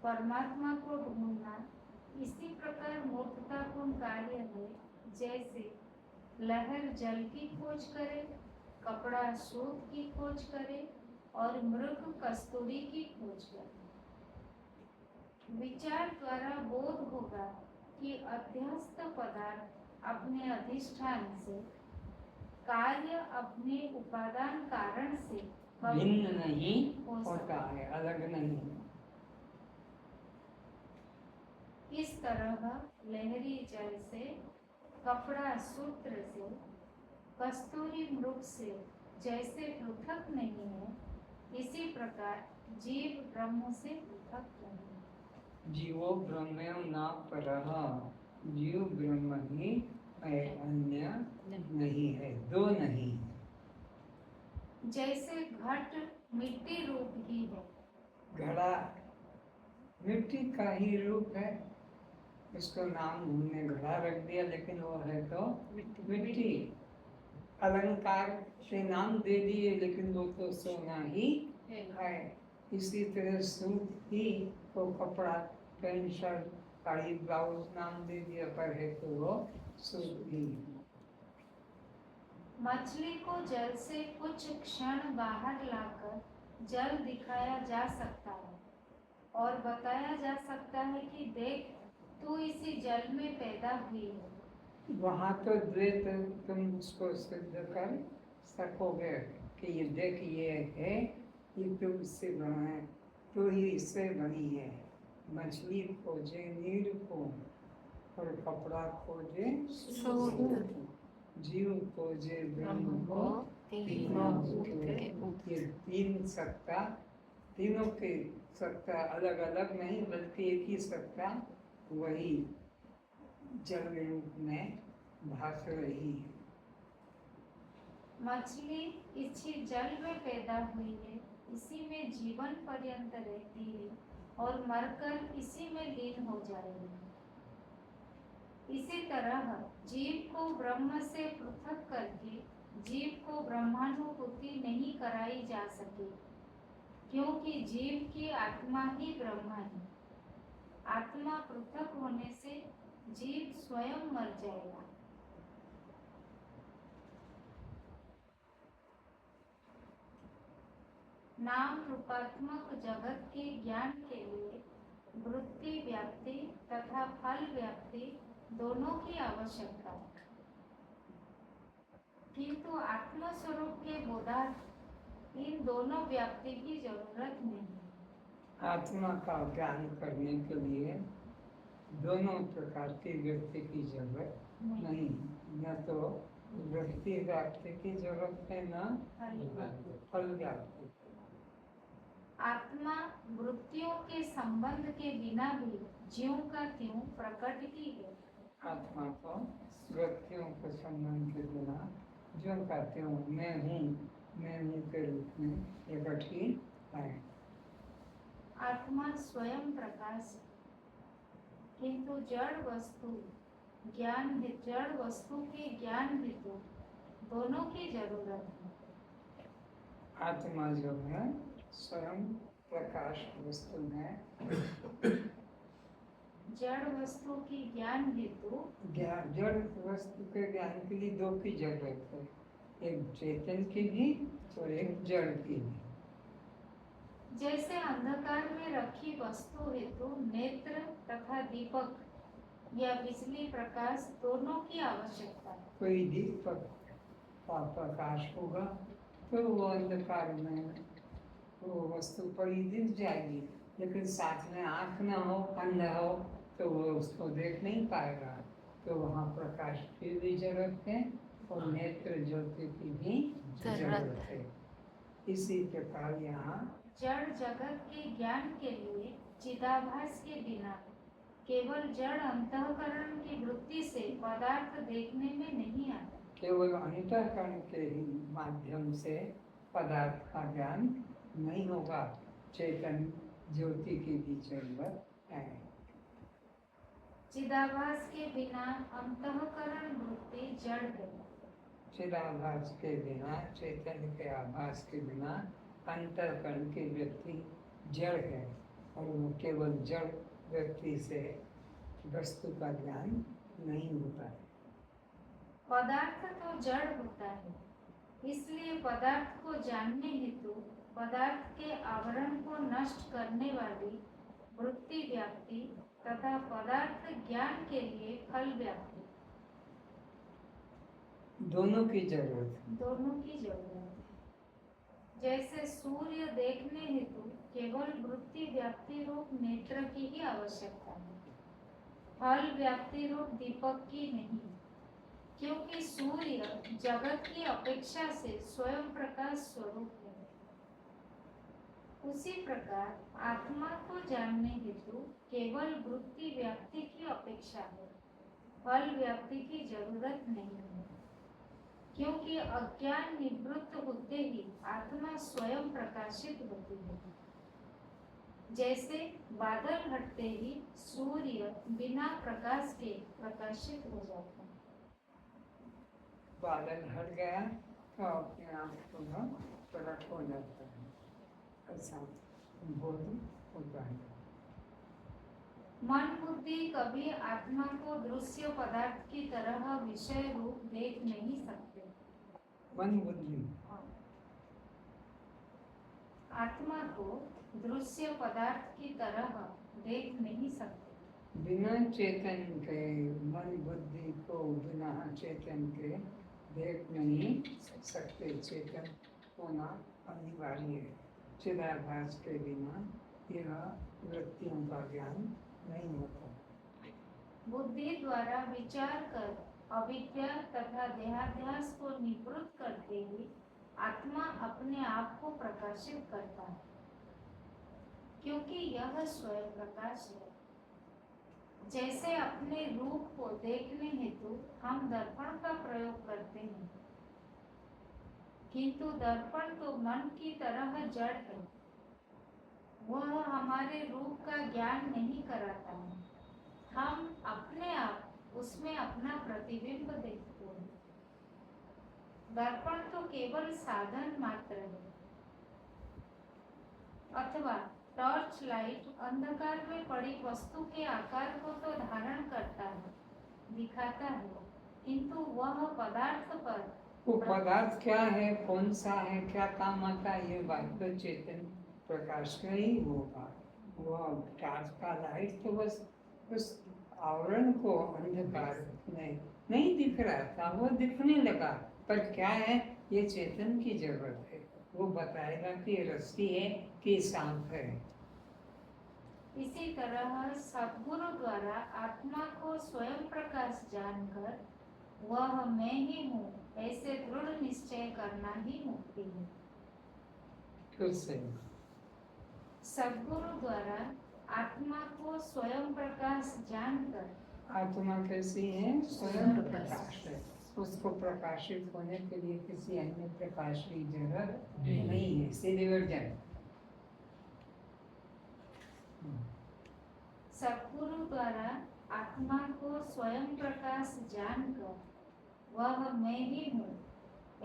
परमात्मा को ढूंढना इसी प्रकार मूर्खतापूर्ण कार्य है, जैसे लहर जल की खोज करे, कपड़ा सूत की खोज करे और मृग कस्तूरी की खोज करे। विचार द्वारा बोध होगा कि अध्यस्त पदार्थ अपने अधिष्ठान से, कार्य अपने उपादान कारण से भिन्न नहीं होता है, अलग नहीं। इस तरह लहरी जल से, कपड़ा सूत्र से, कस्तूरी मृग से जैसे पृथक नहीं है, इसी प्रकार जीव ब्रह्म से पृथक नहीं। जीवो ब्रह्म न परः, जीव ब्रह्म ही है, अन्य नहीं है, दो नहीं। जैसे घट मिट्टी रूप ही है, घड़ा मिट्टी का ही रूप है, उसको नाम हमने घड़ा रख दिया, लेकिन वो है तो मिट्टी। अलंकार से नाम दे दिए, लेकिन वो तो सोना ही है। इसी तरह सूत ही तो कपड़ा, पैंट शर्ट साड़ी ब्लाउज नाम दे दिया, पर है तो वो सूत ही। मछली को जल से कुछ क्षण बाहर लाकर जल दिखाया जा सकता है और बताया जा सकता है कि देख, तू इसी जल में पैदा हुई है। वहाँ तो द्वैत तुम उसको सिद्ध कर सकोगे कि ये देख, ये है, ये तो इससे बना है, तो ही इससे बनी है। मछली खोजे नीर को, और कपड़ा खोजे सूत, जीव खोजे ब्रह्म को, तीनों के तीन सत्ता, तीनों की सत्ता अलग अलग नहीं, बल्कि एक ही सत्ता वही जल रूप में भास रही है। मछली इसी जल में पैदा हुई है, इसी में जीवन पर्यंत रहती है और मरकर इसी में लीन हो जाएगी। इसी तरह जीव को ब्रह्म से पृथक करके जीव को ब्रह्मानुभूति नहीं कराई जा सके, क्योंकि जीव की आत्मा ही ब्रह्म है। आत्मा पृथक होने से जीव स्वयं मर जाएगा। नाम रूपात्मक जगत के ज्ञान के लिए वृत्ति व्याप्ति तथा फल व्याप्ति दोनों की आवश्यकता है। किंतु आत्म स्वरूप के बोधार्थ इन दोनों व्याप्ति की जरूरत नहीं। आत्मा का ज्ञान करने के लिए दोनों प्रकार की व्यक्ति की जरूरत नहीं, न तो व्यक्ति व्याप्ति की जरूरत है, न फल व्याप्ति। आत्मा वृत्तियों के संबंध के बिना भी ज्यों का त्यों प्रकट ही है। आत्मा को व्यक्तियों के संबंध के बिना जो कहते हो मैं हूँ के रूप में प्रकट ही है। आत्मा स्वयं प्रकाश है, किंतु जड़ वस्तु के ज्ञान हेतु दोनों की जरूरत है। आत्मा जो है स्वयं प्रकाश वस्तु है, जड़ वस्तु की ज्ञान हेतु जड़ वस्तु के ज्ञान के लिए दो की जरूरत है, एक चेतन की भी और एक जड़ की भी। जैसे अंधकार में रखी वस्तु हेतु नेत्र तथा दीपक या बिजली प्रकाश दोनों की आवश्यकता है। कोई दीपक का प्रकाश होगा तो वो अंधकार में वो वस्तु पड़ी दिख जाएगी, लेकिन साथ में आँख न हो, अंधा हो तो वो उसको देख नहीं पाएगा, तो वहाँ प्रकाश की भी जरूरत है और नेत्र ज्योति की भी जरूरत है। इसी प्रकार यहाँ जड़ जगत के ज्ञान के लिए चिदाभास के बिना केवल जड़ अंतःकरण की वृत्ति से पदार्थ देखने में नहीं आता। केवल अंतःकरण के ही माध्यम से पदार्थ का ज्ञान नहीं होगा, चेतन ज्योति की भी जरूरत है। चिदाभास के बिना अंतःकरण वृत्ति जड़ है। चिदाभास के बिना, चेतन के आभास के बिना अंतःकरण की व्यक्ति जड़ है और वो केवल जड़ व्यक्ति से वस्तु का ज्ञान नहीं होता है। पदार्थ तो जड़ होता है, इसलिए पदार्थ को जानने हेतु पदार्थ के आवरण को नष्ट करने वाली वृत्ति व्याप्ति तथा पदार्थ ज्ञान के लिए फल व्याप्ति दोनों की जरूरत है। दोनों की जरूरत है। जैसे सूर्य देखने हेतु केवल वृत्ति व्याप्ति रूप नेत्र की ही आवश्यकता है, फल व्याप्ति रूप दीपक की नहीं, क्योंकि सूर्य जगत की अपेक्षा से स्वयं प्रकाश स्वरूप है। उसी प्रकार आत्मा को जानने हेतु केवल वृत्ति व्याप्ति की अपेक्षा है, फल व्याप्ति की जरूरत नहीं है, क्योंकि अज्ञान निवृत्त होते ही आत्मा स्वयं प्रकाशित होती है। जैसे बादल हटते ही सूर्य बिना प्रकाश के प्रकाशित हो जाता है। बादल हट गया तो अपने आप को प्रकट हो जाता है, ऐसा बोध होता है। मन बुद्धि कभी आत्मा को दृश्य पदार्थ की तरह विषय रूप देख नहीं सकते। मन बुद्धि आत्मा को दृश्य पदार्थ की तरह देख नहीं सकते। बिना चेतन के मन बुद्धि को बिना चेतन के देख नहीं सकते। चेतन होना अनिवार्य है। चिदाभास के बिना यह वृत्तियों का ज्ञान नहीं होता। बुद्धि द्वारा विचार कर अविद्या तथा देहाध्यास को निवृत्त करते ही आत्मा अपने आप को प्रकाशित करता है, क्योंकि यह स्वयं प्रकाश है। जैसे अपने रूप को देखने हेतु हम दर्पण का प्रयोग करते हैं, किंतु दर्पण तो मन की तरह जड़ है, वह हमारे रूप का ज्ञान नहीं कराता है। हम अपने आप उसमें अपना प्रतिबिंब देखते हैं। दर्पण तो केवल साधन मात्र है, अथवा टॉर्च लाइट अंधकार में पड़ी वस्तु के आकार को तो धारण करता है, दिखाता है, किंतु वह पदार्थ पर वो पदार्थ क्या है, कौन सा है, क्या काम आता है, ये बात तो चेतन प्रकाश का ही होगा। वो टॉर्च का लाइट तो बस उस आवरण को अंधकार में नहीं दिख रहा था, वो दिखने लगा, पर क्या है, ये चेतन की जरूरत है। वो बताएगा कि रस्सी है कि सांप है। इसी तरह सद्गुरु द्वारा आत्मा को स्वयं प्रकाश जानकर वह मैं ही हूँ ऐसे दृढ़ निश्चय करना ही मुक्ति है। फिर से सद्गुरु द्वारा आत्मा को स्वयं प्रकाश जानकर, आत्मा कैसी है, स्वयं प्रकाश है। उसको प्रकाशित होने के लिए किसी अन्य प्रकाश की जरूरत नहीं है। सीधे वर्जन सद्गुरु द्वारा आत्मा को स्वयं प्रकाश जानकर वह मैं ही हूँ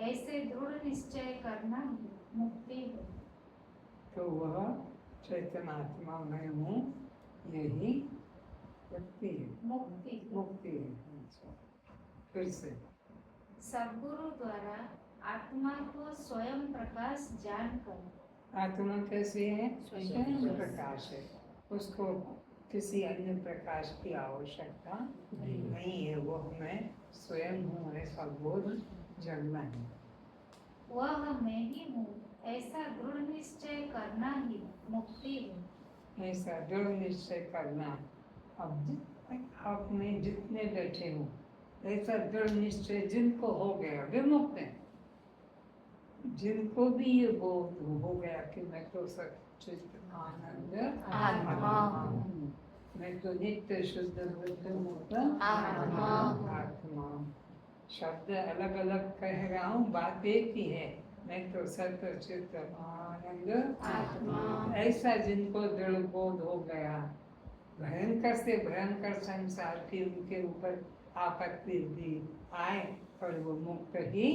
ऐसे दृढ़ निश्चय करना ही मुक्ति है। तो वह चैतन्य आत्मा मैं हूँ, यही मुक्ति है। मुक्ति मुक्ति है। अच्छा, फिर से सद्गुरु द्वारा आत्मा को स्वयं प्रकाश जानकर, आत्मा कैसी है, स्वयं स्वयं प्रकाश है। उसको किसी अन्य प्रकाश की आवश्यकता नहीं है। वो मैं स्वयं हूँ ऐसा बोध जगना है। वह मैं ही हूँ ऐसा दृढ़ निश्चय करना ही मुक्ति है। ऐसा दृढ़ निश्चय करना। अब आप में जितने बैठे हो, ऐसा दृढ़ निश्चय जिनको हो गया, विमुक्त है, जिनको भी ये बोध हो गया कि मैं तो सच्चित आनंद आत्मा हूँ, मैं तो नित्य शुद्ध बुद्ध मुक्त आत्मा आत्मा। शब्द अलग अलग कह रहा हूँ, बात एक ही है। मैं तो सत्य चित्त आनंद आत्मा। ऐसा जिनको दृढ़ बोध हो गया, भयंकर से भयंकर संसार की उनके ऊपर आपत्ति भी आए पर वो मुक्त ही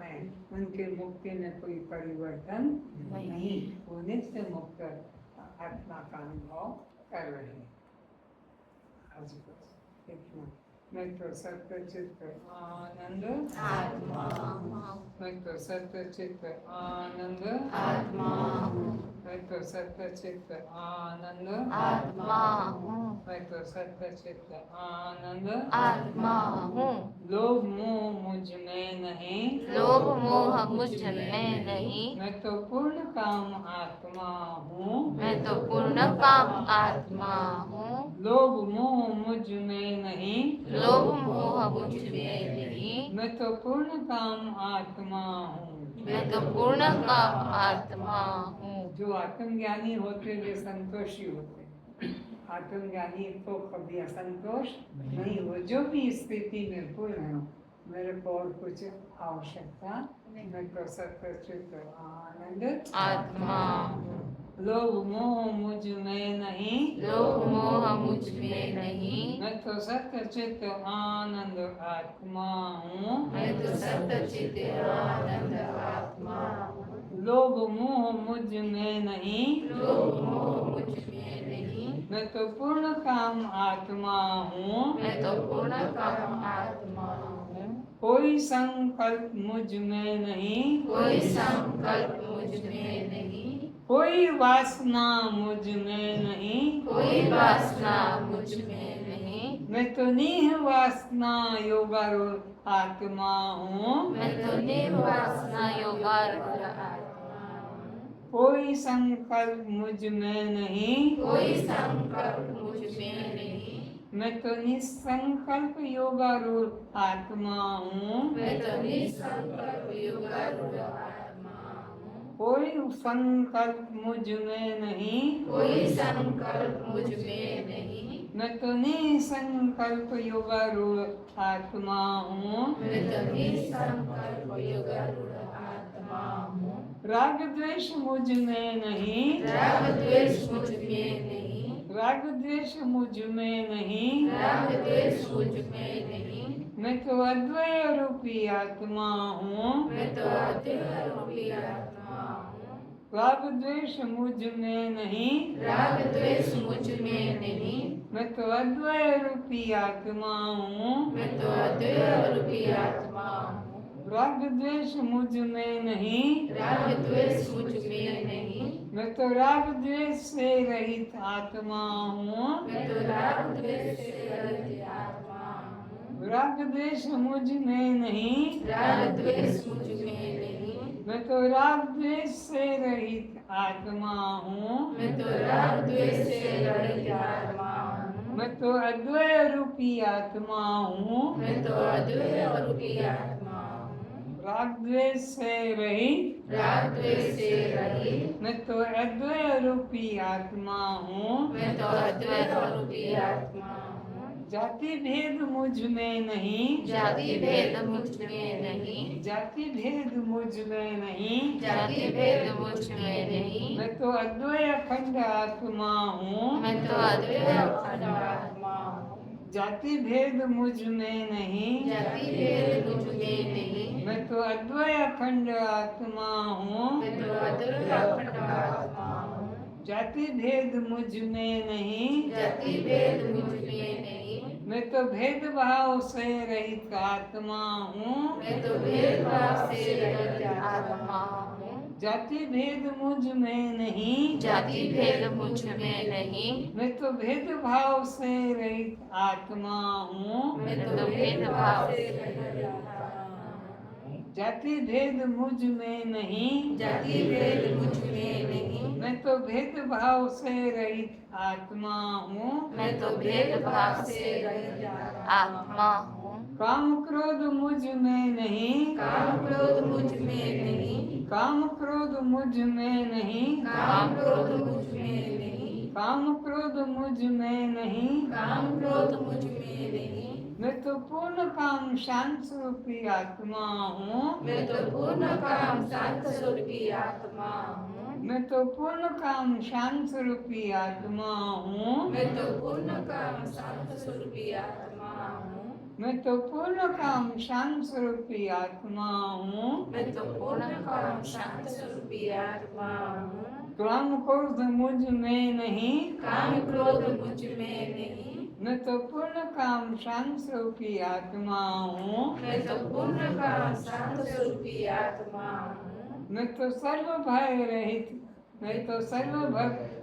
है। उनके मुक्ति में कोई परिवर्तन नहीं, वो नित्य मुक्त आत्मा का अनुभव कर रहे हैं। आज बस इतना। मैं तो सत्य चित्त आनंद आत्मा मैं तो सत्य चित्त आनंद आत्मा मैं तो सत्य चित्त आनंद आत्मा हूँ मैं तो सत्य चित्त आनंद आत्मा हूँ। लोभ मोह मुझ में नहीं, लोभ मोह मुझ में नहीं, मैं तो पूर्ण काम आत्मा हूँ। मैं तो पूर्ण काम आत्मा हूँ। लोभ मोह मुझ में नहीं, लोभ मोह मुझ में नहीं, मैं तो पूर्ण काम आत्मा हूँ। मैं तो पूर्ण काम आत्मा हूँ। जो आत्मज्ञानी होते वे संतोषी होते। आत्मज्ञानी तो कभी असंतोष नहीं हो। जो भी स्थिति में पूर्ण हो, मेरे को और कुछ आवश्यकता नहीं, मैं तो सत्य चित्त आनंद आत्मा हूँ। लोभ मोह मुझ में नहीं, लोभ मोह मुझ में नहीं, मैं तो सत्य चित्त आनंद आत्मा हूँ। मैं तो सत्य चित्त आनंद आत्मा हूँ। लोभ मोह मुझ में नहीं, लोभ मोह मुझ में नहीं, मैं तो पूर्ण काम आत्मा हूँ। मैं तो पूर्ण काम आत्मा हूँ। कोई संकल्प मुझ में नहीं, कोई संकल्प मुझ में नहीं, कोई वासना मुझ में नहीं, कोई वासना मुझ में नहीं, मैं तो निह वासना योगारूढ़ आत्मा हूँ। मैं तो निर्वासना योगारूढ़ आत्मा हूँ। कोई संकल्प मुझ में नहीं, कोई संकल्प मुझ में नहीं, मैं तो निसंकल्प योगारूढ़ आत्मा हूँ। मैं तो निसंकल्प योगारूढ़ आत्मा हूँ। कोई संकल्प मुझ में नहीं, कोई संकल्प मुझ में नहीं, मैं तो निसंकल्प योगारूढ़ आत्मा हूँ। मैं तो निसंकल्प योगारूढ़ आत्मा हूँ। राग द्वेष मुझ में नहीं, राग द्वेष मुझ में नहीं, राग द्वेष मुझ में नहीं, राग द्वेष मुझ में नहीं, मैं तो अद्वय रूपी आत्मा हूँ। मैं तो अद्वय रूपी आत्मा हूँ। राग द्वेष मुझ में नहीं, राग द्वेष मुझ में नहीं, मैं तो अद्वय रूपी आत्मा हूँ। मैं तो अद्वय रूपी आत्मा हूँ। राग द्वेष मुझ में नहीं, राग द्वेष मुझ में नहीं, मैं तो राग द्वेष से रहित आत्मा हूँ। मैं तो राग द्वेष से रहित आत्मा हूँ। राग द्वेष मुझ में नहीं, राग द्वेष मुझ में नहीं, मैं तो राग द्वेष से रहित आत्मा हूँ, मैं तो राग द्वेष से रहित आत्मा हूँ, मैं तो अद्वय रूपी आत्मा हूँ, मैं तो अद्वय रूपी आत्मा हूँ, राग द्वेष से रहित, राग द्वेष से रहित, मैं तो अद्वय रूपी आत्मा हूँ, मैं तो अद्वय रूपी आत्मा हूँ, जाति भेद मुझ में नहीं, जाति भेद मुझ में नहीं, जाति भेद मुझ में नहीं, जाति भेद मुझ में नहीं, मैं तो अद्वय अखंड आत्मा हूँ, मैं तो अद्वय अखंड आत्मा हूँ, जाति भेद मुझ में नहीं, जाति भेद मुझ में नहीं, मैं तो अद्वय अखंड आत्मा हूँ, मैं तो अद्वय अखंड आत्मा हूँ, जाति भेद मुझ में नहीं, जाति भेद मुझ में नहीं, मैं तो भेदभाव से रहित आत्मा हूँ, मैं तो भेदभाव से रहित आत्मा हूँ, जाति भेद मुझ में नहीं, जाति भेद मुझ में नहीं, मैं तो भेदभाव से रहित आत्मा हूँ, मैं तो भेदभाव से रहित आत्मा हूँ, जाति भेद मुझ में नहीं, जाति भेद मुझ में नहीं, मैं तो भेदभाव से रहित आत्मा हूँ, मैं तो भेदभाव से रहित आत्मा हूँ, काम क्रोध मुझ में नहीं, काम क्रोध मुझ में नहीं, काम क्रोध मुझ में नहीं, काम क्रोध मुझ में नहीं, काम क्रोध मुझ में नहीं, काम क्रोध मुझ में नहीं, मैं तो पूर्ण काम शांत स्वरूपी आत्मा हूँ, मैं तो पूर्ण काम शांत स्वरूपी आत्मा हूँ, मैं तो पूर्ण काम शांत स्वरूपी आत्मा हूँ, मैं तो पूर्ण काम शांत स्वरूपी आत्मा हूँ, मैं तो पूर्ण काम शांत स्वरूपी आत्मा हूँ, मैं तो पूर्ण काम शांत स्वरूपी आत्मा हूँ, काम क्रोध मुझ में नहीं, काम क्रोध मुझ में नहीं, मैं तो पूर्ण काम शांत स्वरूपी आत्मा हूँ, मैं तो पूर्ण काम शांत स्वरूपी आत्मा हूँ, मैं तो सर्व भय रहित, मैं तो सर्व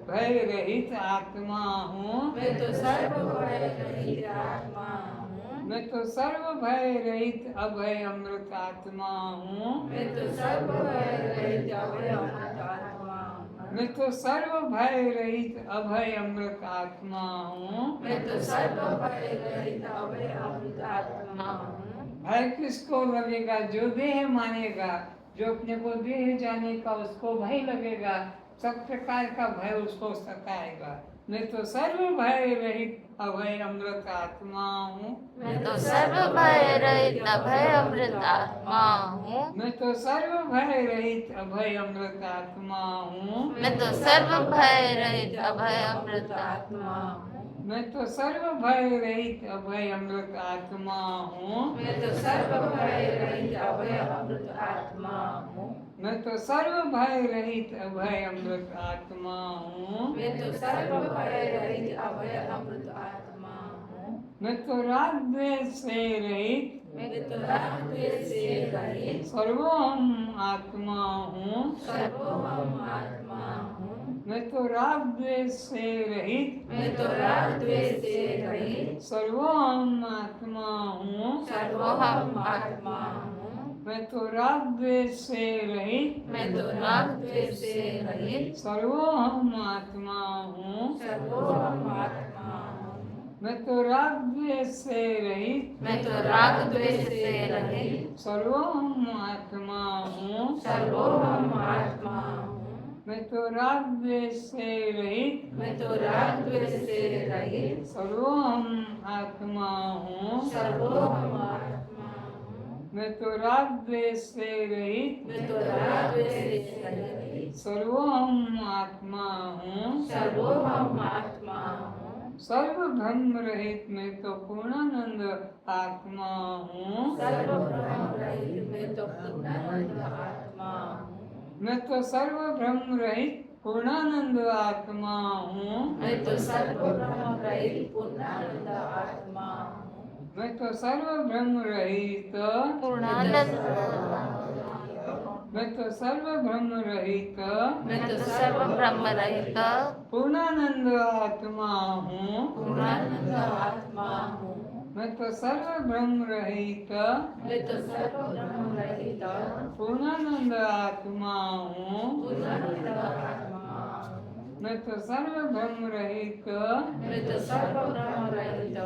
भय रहित आत्मा हूँ, मैं तो सर्व भय रहित आत्मा हूँ, मैं तो सर्व भय रहित अभय अमृत आत्मा हूँ, मैं तो सर्व भय रहित अभय अमृत आत्मा हूँ, मैं तो सर्व भय रहित अभय अमृत आत्मा हूँ, मैं तो सर्व भय रहित अभय अमृत आत्मा हूँ, भय किसको लगेगा? जो देह मानेगा, जो अपने को देह जाने का उसको भय लगेगा, सब प्रकार का भय उसको सताएगा। मैं तो सर्व भय रहित अभय अमृत आत्मा हूँ, मैं तो सर्व भय रहित अभय अमृत आत्मा हूँ, मैं तो सर्व भय रहित अभय अमृत आत्मा हूँ, मैं तो सर्व भय रहित अभय अमृत आत्मा हूँ, मैं तो सर्व भय रहित अभय अमृत आत्मा हूँ, मैं तो सर्व भय रहित अभय अमृत आत्मा हूँ, मैं तो सर्व भय रहित अभय अमृत आत्मा हूँ, मैं तो सर्व भय रहित अभय अमृत आत्मा हूँ, मैं तो राग द्वेष से रहित मैं तो राग द्वेष से रहित सर्वोहम आत्मा हूँ, सर्वोहम आत्मा हूँ, मैं तो राग द्वेष से रहित मैं तो राग द्वेष से रहित सर्वोहम आत्मा हूँ, सर्वोहम आत्मा हूँ, मैं तो राग द्वेष से रहित मैं तो राग द्वेष से रहित सर्वोहम आत्मा हूँ, सर्वोहम आत्मा हूँ, मैं तो राग द्वेष से रहित मैं तो राग द्वेष से रहित सर्वोहम आत्मा हूँ, सर्वोहम आत्मा हूँ, मैं तो राग द्वेष से रहित मैं तो राग द्वेष से रहित सर्वोहम आत्मा हूँ, सर्वोहम आत्मा हूँ, मैं तो राग द्वेष से रहित मैं तो राग द्वेष से रहित सर्वोहम आत्मा हूँ, सर्वोहम आत्मा हूँ, सर्व भ्रम रहित मैं तो पूर्णानंद आत्मा हूँ, सर्व भ्रम रहित मैं तो पूर्णानंद आत्मा हूँ, मैं तो सर्व भ्रम रहित पूर्णानंद आत्मा हूँ, मैं तो सर्व भ्रम रहित पूर्णानंद आत्मा हूँ, मैं तो सर्व भ्रम रहित मैं तो सर्व भ्रम रहित मैं तो सर्व ब्रह्म रहित पूर्णानंद आत्मा हूँ, पूर्णानंद आत्मा हूँ, मैं तो सर्व ब्रह्म रहित मैं तो सर्व ब्रह्म रहित पूर्णानंद आत्मा हूँ। पूर्णानंद आत्मा हूँ। मैं तो सर्व ब्रह्म रहित मैं तो सर्व ब्रह्म रहित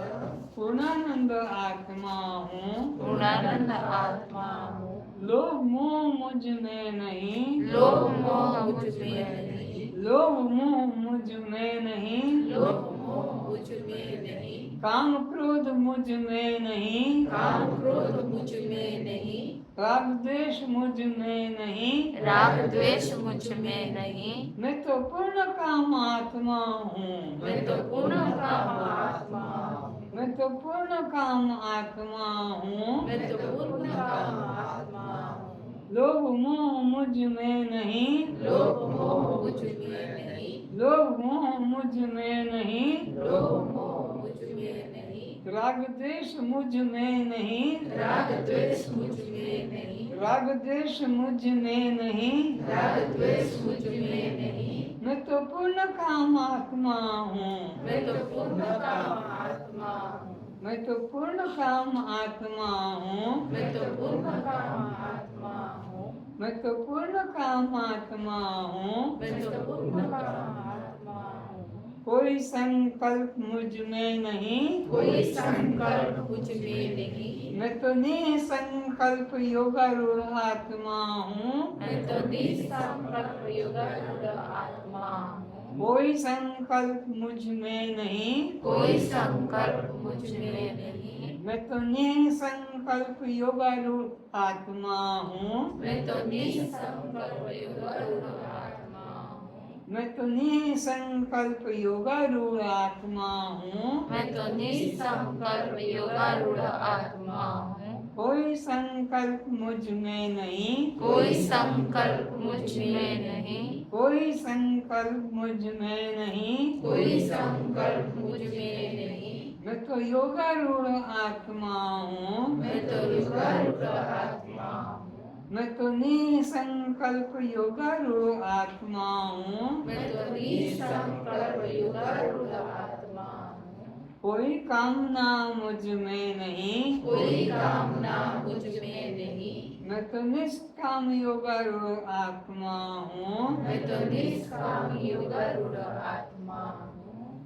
पूर्णानंद आत्मा हूँ। पूर्णानंद आत्मा हूँ। लोभ मोह मुझ में नहीं, लोभ मोह मुझ में नहीं, लोभ मोह मुझ में नहीं, लोभ मोह मुझ में नहीं, काम क्रोध मुझ में नहीं, काम क्रोध मुझ में नहीं, राग द्वेष मुझ में नहीं, राग द्वेष मुझ में नहीं। मैं तो पूर्ण काम आत्मा हूँ। मैं तो पूर्ण काम आत्मा हूँ। मैं तो पूर्ण काम आत्मा हूँ। मैं तो पूर्ण काम आत्मा हूँ। लोभ मोह मुझ में नहीं, लोभ मोह मुझ में नहीं, लोभ मोह मुझ में नहीं, लोभ मोह मुझ में नहीं, राग द्वेष मुझ में नहीं, राग द्वेष मुझ में नहीं, राग द्वेष मुझ में नहीं, राग द्वेष मुझ में नहीं। मैं तो पूर्ण काम आत्मा हूँ। मैं तो पूर्ण काम आत्मा हूँ। मैं तो पूर्ण काम आत्मा हूँ। मैं तो पूर्ण काम आत्मा हूँ। मैं तो पूर्ण काम आत्मा हूँ। मैं तो पूर्ण काम आत्मा हूँ। कोई संकल्प मुझ में नहीं, कोई संकल्प मुझ में नहीं, मैं तो निसंकल्प योगारूढ़ आत्मा हूँ। मैं तो निसंकल्प योगारूढ़ आत्मा हूँ। कोई संकल्प मुझ में नहीं, कोई संकल्प मुझ में नहीं, मैं तो निसंकल्प योगारूढ़ आत्मा हूँ। मैं तो निसंकल्प योगारूढ़ आत्मा हूँ। मैं तो निसंकल्प योगारूढ़ आत्मा हूँ। मैं तो निसंकल्प योगारूढ़ आत्मा हूँ। कोई संकल्प मुझ में नहीं, कोई संकल्प मुझ में नहीं, कोई संकल्प मुझ में नहीं, कोई संकल्प मुझ में नहीं। मैं तो योगारूढ़ आत्मा हूँ। मैं तो योगारूढ़ आत्मा हूँ। मैं तो निसंकल्प योगारूढ़ आत्मा हूँ। मैं तो निसंकल्प योगारूढ़ आत्मा हूँ। कोई कामना मुझ में नहीं, कोई कामना मुझ में नहीं, मैं तो निष्काम योगारूढ़ आत्मा हूँ। मैं तो निष्काम योगारूढ़ आत्मा हूँ।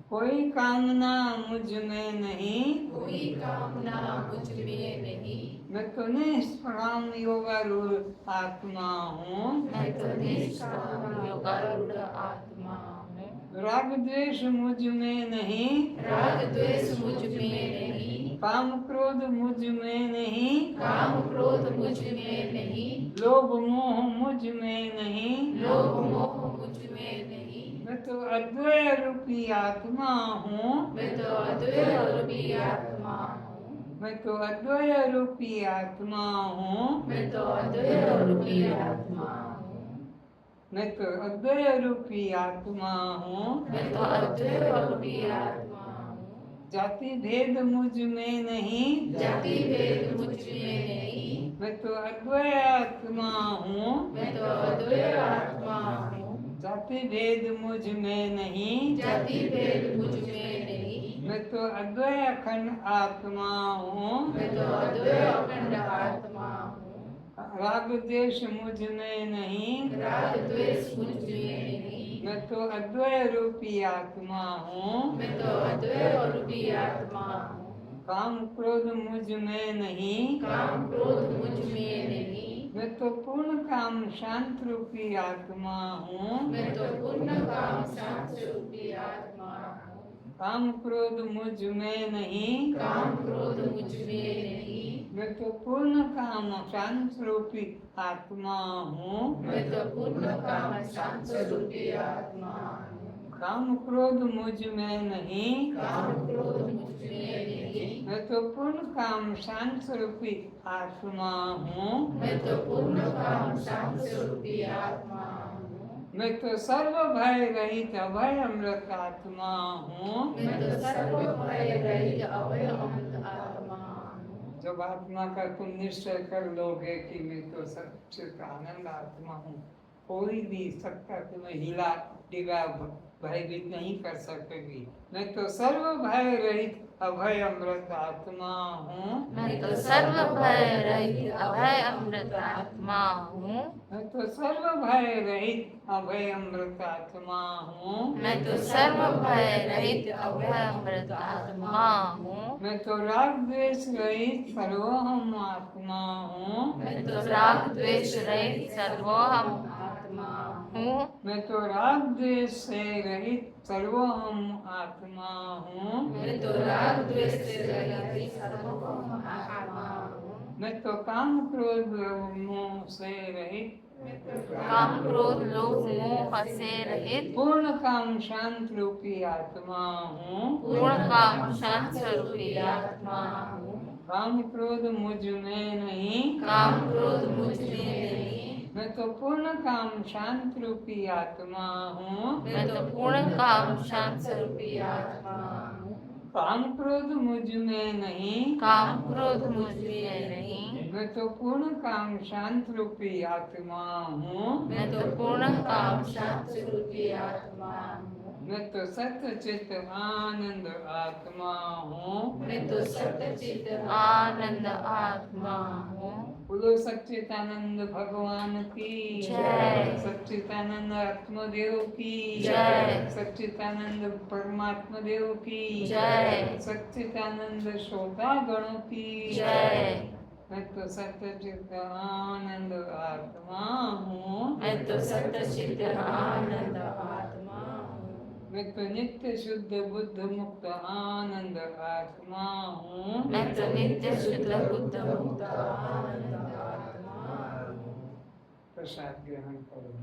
कोई कामना मुझ में नहीं, कोई कामना मुझ में नहीं, मैं तो निष्काम योगारूढ़ आत्मा हूँ। मैं तो निष्काम योगारूढ़ आत्मा हूँ। राग द्वेष मुझ में नहीं, राग द्वेष मुझ में नहीं, काम क्रोध मुझ में नहीं, काम क्रोध मुझ में नहीं, लोभ मोह मुझ में नहीं, लोभ मोह मुझ में नहीं। मैं तो अद्वय रूपी आत्मा हूँ। मैं तो अद्वैत रूपी आत्मा हूँ। मैं तो अद्वय रूपी आत्मा हूँ। मैं तो अद्वैत रूपी आत्मा हूँ। मैं तो अद्वय रूपी आत्मा हूँ। मैं तो अद्वैत रूपी आत्मा हूँ। जाति भेद मुझ में नहीं, जाति भेद मुझ में नहीं, मैं तो अद्वय आत्मा हूँ। मैं तो अद्वैत आत्मा हूँ। जाति भेद मुझ में नहीं, जाति भेद मुझ में नहीं, मैं तो अद्वय अखंड आत्मा हूँ। मैं तो अद्वैत अखंड आत्मा हूँ। राग द्वेष मुझ में नहीं, राग द्वेष मुझ में नहीं, मैं तो अद्वय रूपी आत्मा हूँ। मैं तो अद्वैत रूपी आत्मा हूँ। काम क्रोध मुझ में नहीं, काम क्रोध मुझ में नहीं, मैं तो पूर्ण काम शांत रूपी आत्मा हूँ। मैं तो पूर्ण काम शांत रूपी आत्मा हूँ। काम क्रोध मुझ में नहीं, काम क्रोध मुझ में नहीं, मैं तो पूर्ण काम शांत रूपी आत्मा हूँ। मैं तो पूर्ण काम शांत रूपी आत्मा हूँ। काम क्रोध मुझ में नहीं, काम क्रोध मुझ में नहीं, मैं तो पूर्ण काम शांत रूपी आत्मा हूँ। मैं तो पूर्ण काम शांत रूपी आत्मा हूँ। मैं तो सर्व भय रहित अभय अमृत आत्मा हूँ। मैं तो सर्व भय रहित अभय अमृत आत्मा हूँ। जब आत्मा का तुम निश्चय कर लोगे कि मैं तो सच्चित आनंद आत्मा हूँ, कोई भी सत्ता तुम्हें हिला डिगा भयभीत नहीं कर सकेगी। मैं तो सर्व भय रहित अभय अमृत आत्मा हूँ। मैं तो सर्व भय रहित अभय अमृत आत्मा हूँ। मैं तो सर्व भय रहित अभय अमृत आत्मा हूँ। मैं तो सर्व भय रहित अभय अमृत आत्मा हूँ। मैं तो राग द्वेष रहित सर्वोहम आत्मा हूँ। मैं तो राग द्वेष रहित सर्वोहम आत्मा हूँ। मैं तो राग द्वेष से रहित सर्वोहम आत्मा हूँ। मैं तो राग द्वेष से रहित सर्वोहम आत्मा हूँ। मैं तो काम क्रोध मोह से रहित काम क्रोध लोभ मोह से रहित पूर्ण काम शांत रूपी आत्मा हूँ। पूर्ण काम शांत स्वरूपी आत्मा हूँ। काम क्रोध मुझ में नहीं। काम क्रोध मुझ में नहीं। मैं तो पूर्ण काम शांत रूपी आत्मा हूँ। मैं तो पूर्ण काम शांत स्वरूपी आत्मा हूँ। काम क्रोध मुझ में नहीं। काम क्रोध मुझ में नहीं। मैं तो पूर्ण काम शांत रूपी आत्मा हूँ। मैं तो पूर्ण काम शांत स्वरूपी आत्मा हूँ। मैं तो सत्य चित्त आनंद आत्मा हूँ। मैं तो सत्य चित्त आनंद आत्मा हूँ। बोलो सच्चिदानंद भगवान की जय। सच्चिदानंद आत्मदेव की जय। सच्चिदानंद परमात्मा देव की जय। सच्चिदानंद श्रोता गणों की जय। मैं तो सत्य चित्त आनंद आत्मा हूँ। मैं तो सत्य चित्त आनंद आत्मा हूँ। मैं तो नित्य शुद्ध बुद्ध मुक्त आनंद आत्मा हूँ। मैं तो नित्य शुद्ध बुद्ध मुक्त आनंद आत्मा हूँ। प्रसाद ग्रहण करो।